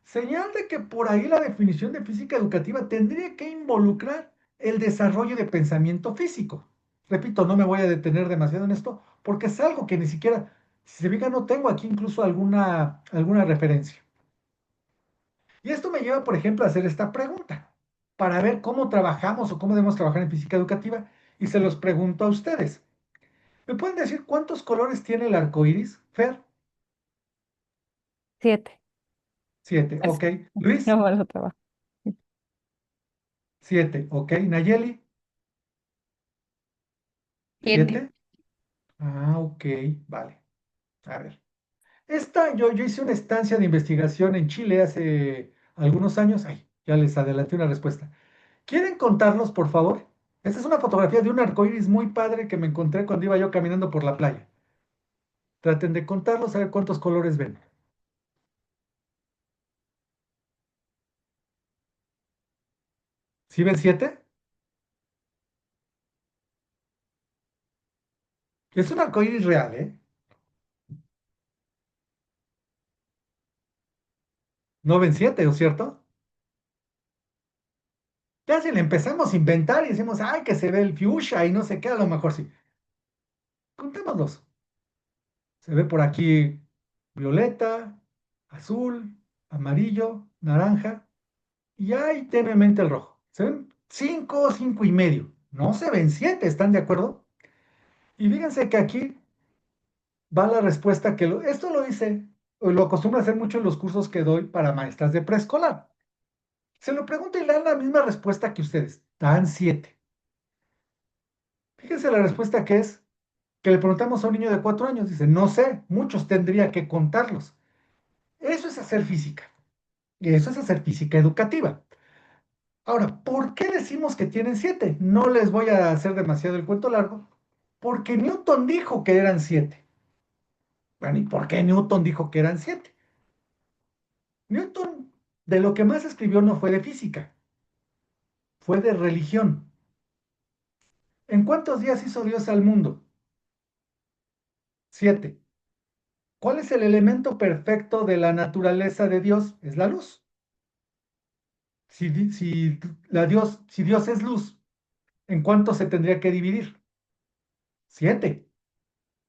Señal de que por ahí la definición de física educativa tendría que involucrar el desarrollo de pensamiento físico. Repito, no me voy a detener demasiado en esto porque es algo que ni siquiera, si se fijan, no tengo aquí incluso alguna referencia. Y esto me lleva, por ejemplo, a hacer esta pregunta para ver cómo trabajamos o cómo debemos trabajar en física educativa y se los pregunto a ustedes. ¿Me pueden decir cuántos colores tiene el arco iris, Fer? 7. Siete, Eso. ok. Luis, No me lo trabajo. siete, ok. Nayeli, 7. siete. Ah, ok, vale. A ver. Yo hice una estancia de investigación en Chile hace algunos años. Ay, ya les adelanté una respuesta. ¿Quieren contarlos, por favor? Esta es una fotografía de un arcoíris muy padre que me encontré cuando iba yo caminando por la playa. Traten de contarlos, a ver cuántos colores ven. ¿Sí ven siete? Es un arcoíris real, ¿eh? ¿No ven siete, o cierto? Ya si le empezamos a inventar y decimos, ay, que se ve el fuchsia y no sé qué, a lo mejor sí. Contémoslos. Se ve por aquí violeta, azul, amarillo, naranja y ahí tenuemente el rojo. Se ven cinco, cinco y medio. No se ven siete, ¿están de acuerdo? Y fíjense que aquí va la respuesta esto lo hice, o lo acostumbro a hacer mucho en los cursos que doy para maestras de preescolar. Se lo pregunto y le dan la misma respuesta que ustedes. Dan 7. Fíjense la respuesta que le preguntamos a un niño de 4 años. Dice, no sé, muchos tendría que contarlos. Eso es hacer física. Y eso es hacer física educativa. Ahora, ¿por qué decimos que tienen 7? No les voy a hacer demasiado el cuento largo, porque Newton dijo que eran 7. Bueno, ¿y por qué Newton dijo que eran 7? Newton, de lo que más escribió no fue de física, fue de religión. ¿En cuántos días hizo Dios al mundo? 7. ¿Cuál es el elemento perfecto de la naturaleza de Dios? Es la luz. Si Dios es luz, ¿en cuánto se tendría que dividir? 7.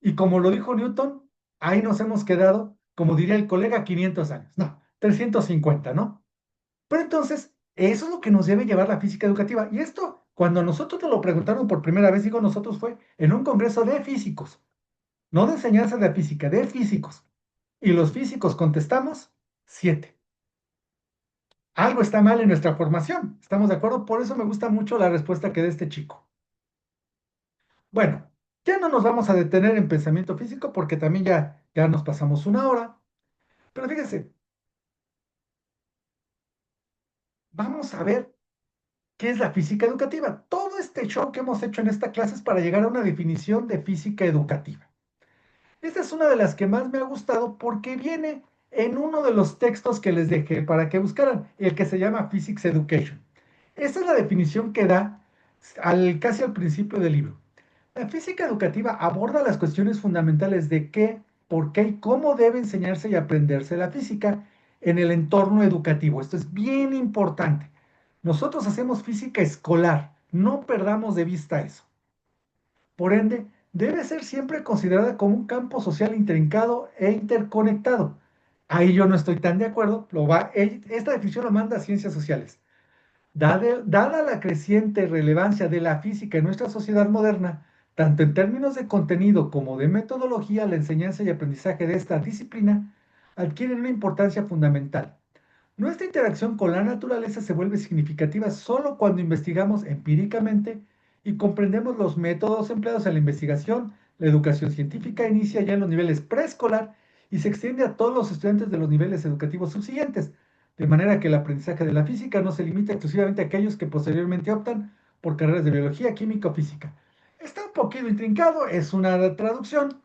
Y como lo dijo Newton, ahí nos hemos quedado, como diría el colega, 500 años. No, 350, ¿no? Pero entonces, eso es lo que nos debe llevar la física educativa. Y esto, cuando nosotros nos lo preguntaron por primera vez, digo nosotros, fue en un congreso de físicos, no de enseñanza de física, de físicos. Y los físicos contestamos 7. Algo está mal en nuestra formación, ¿estamos de acuerdo? Por eso me gusta mucho la respuesta que da este chico. Bueno, ya no nos vamos a detener en pensamiento físico porque también ya nos pasamos una hora. Pero fíjense, vamos a ver qué es la física educativa. Todo este show que hemos hecho en esta clase es para llegar a una definición de física educativa. Esta es una de las que más me ha gustado porque viene en uno de los textos que les dejé para que buscaran, el que se llama Physics Education. Esta es la definición que da casi al principio del libro. La física educativa aborda las cuestiones fundamentales de qué, por qué y cómo debe enseñarse y aprenderse la física en el entorno educativo. Esto es bien importante. Nosotros hacemos física escolar, no perdamos de vista eso. Por ende, debe ser siempre considerada como un campo social intrincado e interconectado. Ahí yo no estoy tan de acuerdo. Esta definición lo manda a Ciencias Sociales. Dada la creciente relevancia de la física en nuestra sociedad moderna, tanto en términos de contenido como de metodología, la enseñanza y aprendizaje de esta disciplina adquieren una importancia fundamental. Nuestra interacción con la naturaleza se vuelve significativa solo cuando investigamos empíricamente y comprendemos los métodos empleados en la investigación. La educación científica inicia ya en los niveles preescolar y se extiende a todos los estudiantes de los niveles educativos subsiguientes, de manera que el aprendizaje de la física no se limita exclusivamente a aquellos que posteriormente optan por carreras de biología, química o física. Está un poquito intrincado, es una traducción.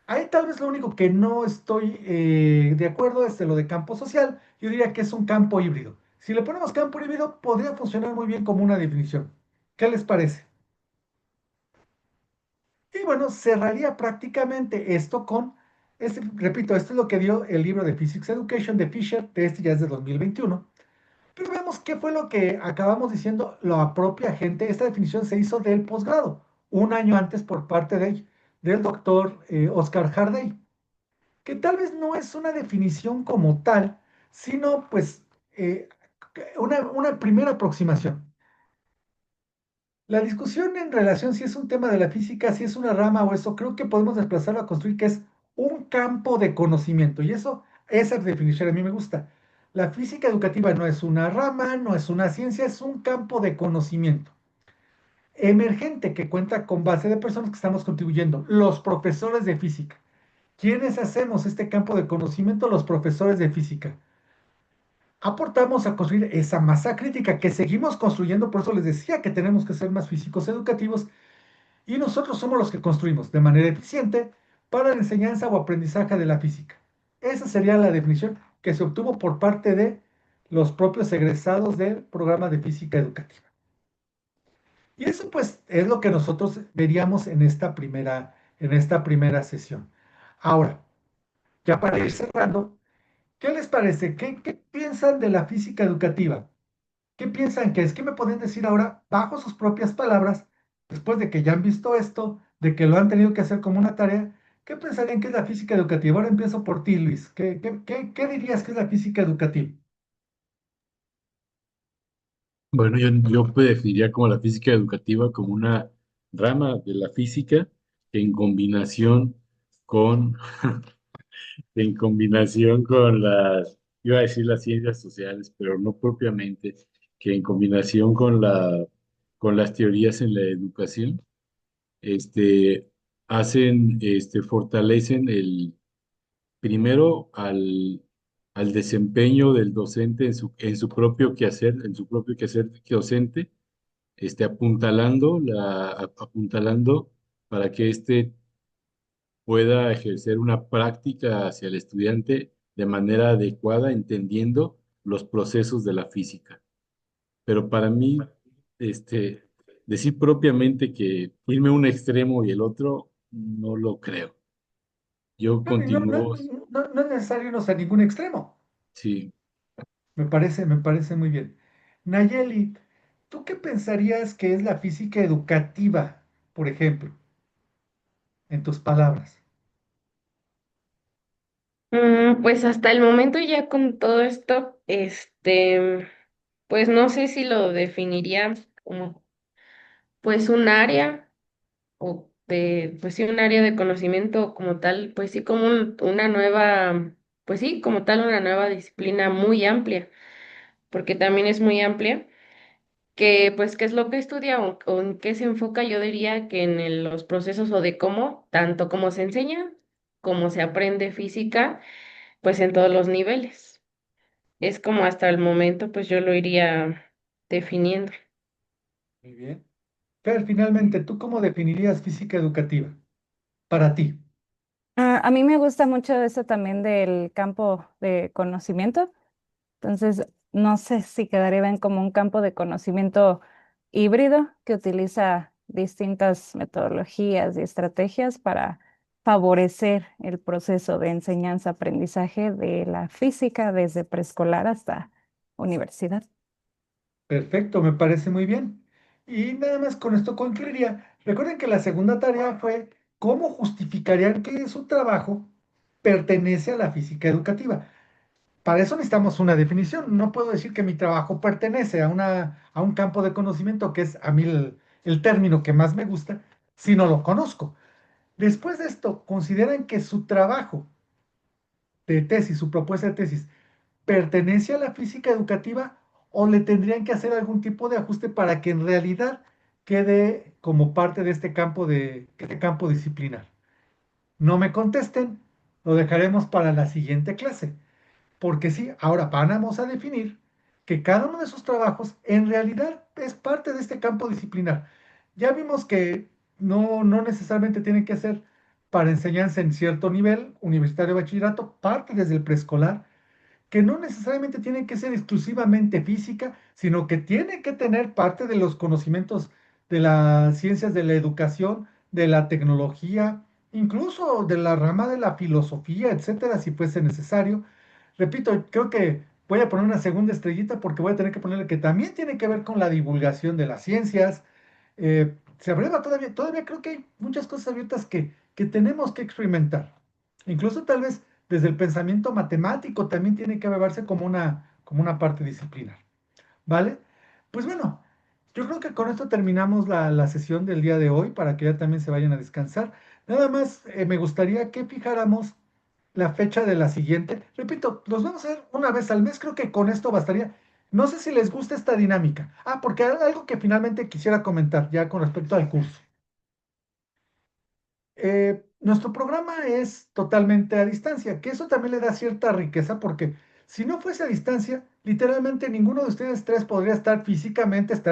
Ahí tal vez lo único que no estoy de acuerdo es de lo de campo social. Yo diría que es un campo híbrido. Si le ponemos campo híbrido, podría funcionar muy bien como una definición. ¿Qué les parece? Y bueno, cerraría prácticamente esto con, repito, esto es lo que dio el libro de Physics Education de Fisher, de este ya es de 2021. Pero vemos qué fue lo que acabamos diciendo la propia gente. Esta definición se hizo del posgrado, un año antes por parte del doctor Oscar Hardy, que tal vez no es una definición como tal, sino pues eh, una primera aproximación. La discusión en relación si es un tema de la física, si es una rama o eso, creo que podemos desplazarlo a construir que es un campo de conocimiento. Y eso, esa definición a mí me gusta. La física educativa no es una rama, no es una ciencia, es un campo de conocimiento emergente que cuenta con base de personas que estamos contribuyendo, los profesores de física. ¿Quiénes hacemos este campo de conocimiento? Los profesores de física. Aportamos a construir esa masa crítica que seguimos construyendo, por eso les decía que tenemos que ser más físicos educativos y nosotros somos los que construimos de manera eficiente para la enseñanza o aprendizaje de la física. Esa sería la definición que se obtuvo por parte de los propios egresados del programa de física educativa. Y eso pues es lo que nosotros veríamos en esta primera sesión. Ahora, ya para ir cerrando, ¿qué les parece? ¿Qué piensan de la física educativa? ¿Qué piensan que es? ¿Qué me pueden decir ahora bajo sus propias palabras, después de que ya han visto esto, de que lo han tenido que hacer como una tarea? ¿Qué pensarían que es la física educativa? Ahora empiezo por ti, Luis. ¿Qué dirías que es la física educativa? Bueno, yo pues definiría como la física educativa como una rama de la física que en combinación con, en combinación con iba a decir las ciencias sociales, pero no propiamente, que en combinación con con las teorías en la educación, este, fortalecen primero al desempeño del docente en su propio quehacer, docente, apuntalando para que pueda ejercer una práctica hacia el estudiante de manera adecuada, entendiendo los procesos de la física. Pero para mí, este, decir propiamente que irme a un extremo y el otro, no lo creo. Yo Bueno, y continúo, no es necesario irnos a ningún extremo. sí. Me parece muy bien. Nayeli, ¿tú qué pensarías que es la física educativa, por ejemplo, en tus palabras? Pues hasta el momento ya con todo esto, pues no sé si lo definiría como pues un área o de, pues sí, un área de conocimiento como tal, pues sí, como una nueva, pues sí, como tal, una nueva disciplina muy amplia, porque también es muy amplia, que pues qué es lo que estudia o en qué se enfoca, yo diría que en los procesos o de cómo, tanto cómo se enseña, como se aprende física, pues en todos los niveles. Es como hasta el momento, pues yo lo iría definiendo. Muy bien. Fer, finalmente, ¿tú cómo definirías física educativa para ti? A mí me gusta mucho eso también del campo de conocimiento. Entonces, no sé si quedaría bien como un campo de conocimiento híbrido que utiliza distintas metodologías y estrategias para favorecer el proceso de enseñanza-aprendizaje de la física desde preescolar hasta universidad. Perfecto, me parece muy bien. Y nada más con esto concluiría. Recuerden que la segunda tarea fue cómo justificarían que su trabajo pertenece a la física educativa. Para eso necesitamos una definición. No puedo decir que mi trabajo pertenece a un campo de conocimiento que es a mí el término que más me gusta, si no lo conozco. Después de esto, consideran que su trabajo de tesis, su propuesta de tesis, pertenece a la física educativa o le tendrían que hacer algún tipo de ajuste para que en realidad quede como parte de este campo disciplinar. No me contesten, lo dejaremos para la siguiente clase. Porque sí, ahora vamos a definir que cada uno de esos trabajos en realidad es parte de este campo disciplinar. Ya vimos que no necesariamente tienen que ser para enseñanza en cierto nivel, universitario, bachillerato, parte desde el preescolar, que no necesariamente tiene que ser exclusivamente física, sino que tiene que tener parte de los conocimientos de las ciencias de la educación, de la tecnología, incluso de la rama de la filosofía, etcétera, si fuese necesario. Repito, creo que voy a poner una segunda estrellita porque voy a tener que ponerle que también tiene que ver con la divulgación de las ciencias. Se abreva todavía creo que hay muchas cosas abiertas que tenemos que experimentar. Incluso tal vez desde el pensamiento matemático también tiene que beberse como una parte disciplinar. ¿Vale? Pues bueno, yo creo que con esto terminamos la sesión del día de hoy para que ya también se vayan a descansar. Nada más me gustaría que fijáramos la fecha de la siguiente. Repito, los vamos a ver una vez al mes, creo que con esto bastaría. No sé si les gusta esta dinámica. Ah, porque algo que finalmente quisiera comentar ya con respecto al curso. Nuestro programa es totalmente a distancia, que eso también le da cierta riqueza porque si no fuese a distancia, literalmente ninguno de ustedes tres podría estar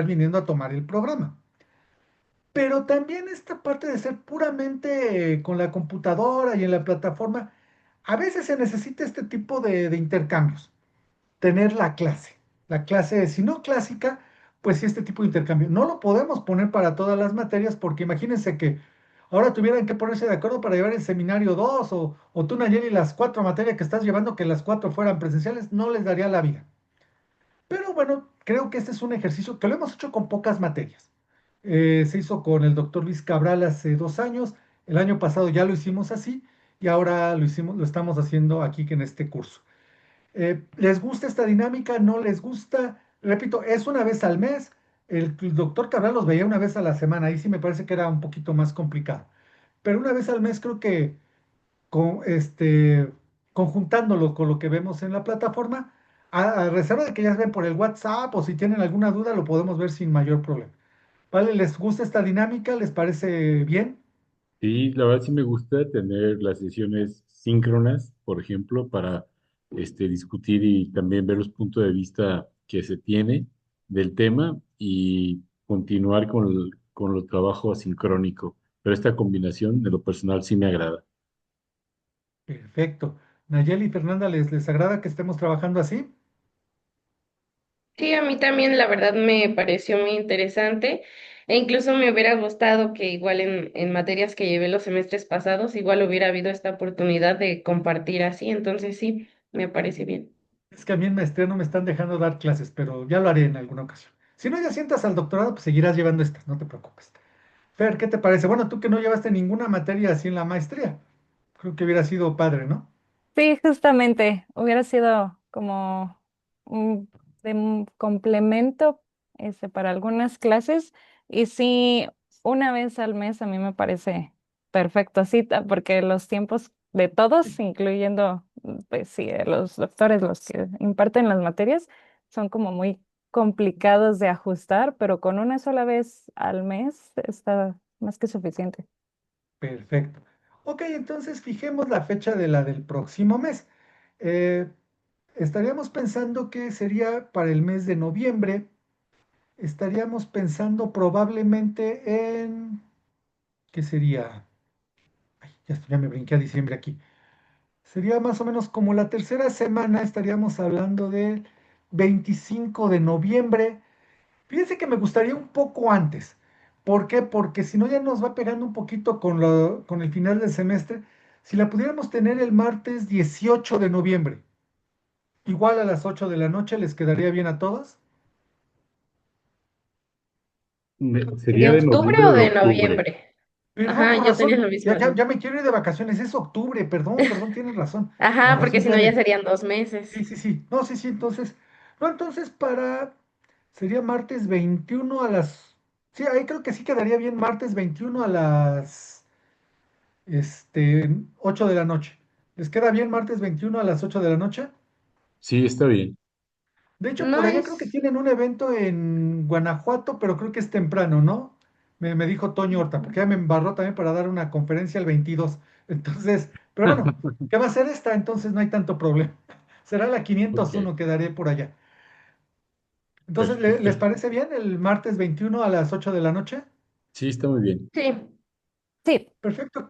viniendo a tomar el programa. Pero también esta parte de ser puramente con la computadora y en la plataforma, a veces se necesita este tipo de intercambios, tener la clase. La clase, si no clásica, pues sí este tipo de intercambio. No lo podemos poner para todas las materias porque imagínense que ahora tuvieran que ponerse de acuerdo para llevar el seminario 2 o tú, Nayeli, las cuatro materias que estás llevando, que las cuatro fueran presenciales, no les daría la vida. Pero bueno, creo que este es un ejercicio que lo hemos hecho con pocas materias. Se hizo con el doctor Luis Cabral hace 2 años, el año pasado ya lo hicimos así y ahora lo estamos haciendo aquí en este curso. ¿Les gusta esta dinámica? ¿No les gusta? Repito, es una vez al mes. El doctor Cabral los veía una vez a la semana. Ahí sí me parece que era un poquito más complicado. Pero una vez al mes creo que conjuntándolo con lo que vemos en la plataforma, a reserva de que ya ven por el WhatsApp o si tienen alguna duda, lo podemos ver sin mayor problema. ¿Vale? ¿Les gusta esta dinámica? ¿Les parece bien? Sí, la verdad sí me gusta tener las sesiones síncronas, por ejemplo, para discutir y también ver los puntos de vista que se tiene del tema y continuar con los trabajos asincrónico. Pero esta combinación de lo personal sí me agrada. Perfecto. Nayeli y Fernanda, ¿les agrada que estemos trabajando así? Sí, a mí también la verdad me pareció muy interesante e incluso me hubiera gustado que igual en materias que llevé los semestres pasados, igual hubiera habido esta oportunidad de compartir así, entonces sí, me parece bien. Es que a mí en maestría no me están dejando dar clases, pero ya lo haré en alguna ocasión. Si no ya sientas al doctorado, pues seguirás llevando estas, no te preocupes. Fer, ¿qué te parece? Bueno, tú que no llevaste ninguna materia así en la maestría, creo que hubiera sido padre, ¿no? Sí, justamente, hubiera sido como un, de un complemento para algunas clases y sí, una vez al mes a mí me parece perfecto, porque los tiempos de todos, incluyendo, pues sí, de los doctores, los que imparten las materias, son como muy complicados de ajustar, pero con una sola vez al mes está más que suficiente. Perfecto. Ok, entonces fijemos la fecha de la del próximo mes. Eh, estaríamos pensando que sería para el mes de noviembre. Estaríamos pensando probablemente en... ¿Qué sería? Ay, ya me brinqué a diciembre aquí. Sería más o menos como la tercera semana, estaríamos hablando del 25 de noviembre. Fíjense que me gustaría un poco antes. ¿Por qué? Porque si no ya nos va pegando un poquito con el final del semestre. Si la pudiéramos tener el martes 18 de noviembre, igual a las 8 de la noche, ¿les quedaría bien a todos? ¿De ¿Sería de octubre noviembre o o de de octubre? noviembre? Perdón, Ajá, con yo tenía la razón. Ya, misma ya, duda. ya me quiero ir de vacaciones. Es octubre, perdón, perdón, tienes razón. Con Ajá, porque razón si ya no ya me... serían 2 meses. Sí, sí, sí. No, sí, sí, entonces... No, entonces para... Sería martes 21 a las... Sí, ahí creo que sí quedaría bien martes 21 a las 8 de la noche. ¿Les queda bien martes 21 a las 8 de la noche? Sí, está bien. De hecho, No por allá creo que es... tienen un evento en Guanajuato, pero creo que es temprano, ¿no? Me dijo Toño Horta, porque ya me embarró también para dar una conferencia el 22. Entonces, pero bueno, ¿qué va a ser esta? Entonces no hay tanto problema. Será la Ok, 501 que daré por allá. Entonces, perfecto. ¿les parece bien el martes 21 a las 8 de la noche? Sí, está muy bien. Sí, Sí, Perfecto.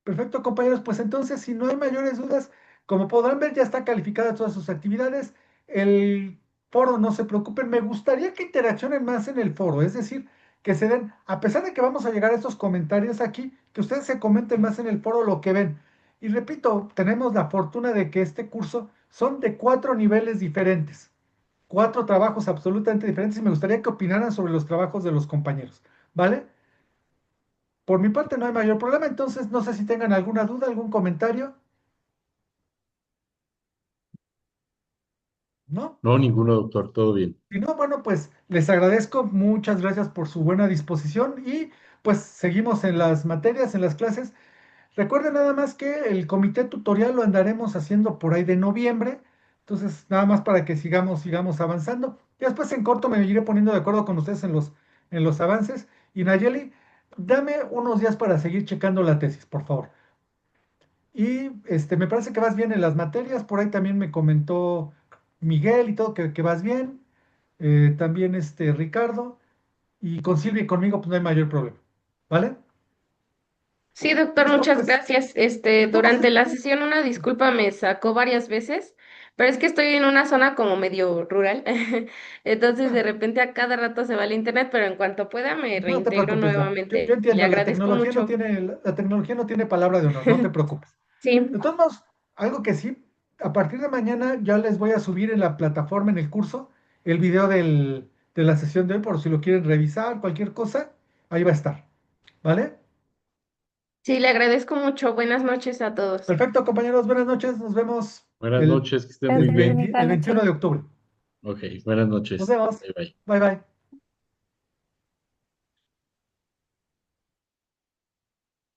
Perfecto, compañeros. Pues entonces, si no hay mayores dudas, como podrán ver, ya está calificada todas sus actividades. El foro, no se preocupen. Me gustaría que interaccionen más en el foro, es decir, que se den, a pesar de que vamos a llegar a estos comentarios aquí, que ustedes se comenten más en el foro lo que ven. Y repito, tenemos la fortuna de que este curso son de 4 niveles diferentes, 4 trabajos absolutamente diferentes y me gustaría que opinaran sobre los trabajos de los compañeros, ¿vale? Por mi parte no hay mayor problema, entonces no sé si tengan alguna duda, algún comentario, ¿no? No, ninguno, doctor, todo bien. Si no, bueno, pues les agradezco, muchas gracias por su buena disposición y pues seguimos en las materias, en las clases. Recuerden nada más que el comité tutorial lo andaremos haciendo por ahí de noviembre, entonces nada más para que sigamos avanzando. Y después en corto me iré poniendo de acuerdo con ustedes en los avances. Y Nayeli, dame unos días para seguir checando la tesis, por favor. Y me parece que vas bien en las materias, por ahí también me comentó Miguel y todo que vas bien, también Ricardo, y con Silvia y conmigo pues no hay mayor problema, ¿vale? sí, doctor, Listo, muchas pues, gracias. estamos, Durante la sesión una disculpa me sacó varias veces, pero es que estoy en una zona como medio rural, entonces de ah, repente a cada rato se va el internet, pero en cuanto pueda me no te reintegro preocupes, yo nuevamente. Le entiendo, agradezco mucho. la tecnología no tiene palabra de honor, no te preocupes. De Sí, todos modos, algo que sí, a partir de mañana ya les voy a subir en la plataforma, en el curso, el video de la sesión de hoy, por si lo quieren revisar, cualquier cosa, ahí va a estar, ¿vale? sí, le agradezco mucho. Buenas noches a todos. Perfecto, compañeros, buenas noches. Nos vemos Buenas el, noches, que estén muy gracias, bien. bonita el 21 noche. de octubre. Ok, buenas Nos noches. vemos. Bye bye. Bye bye.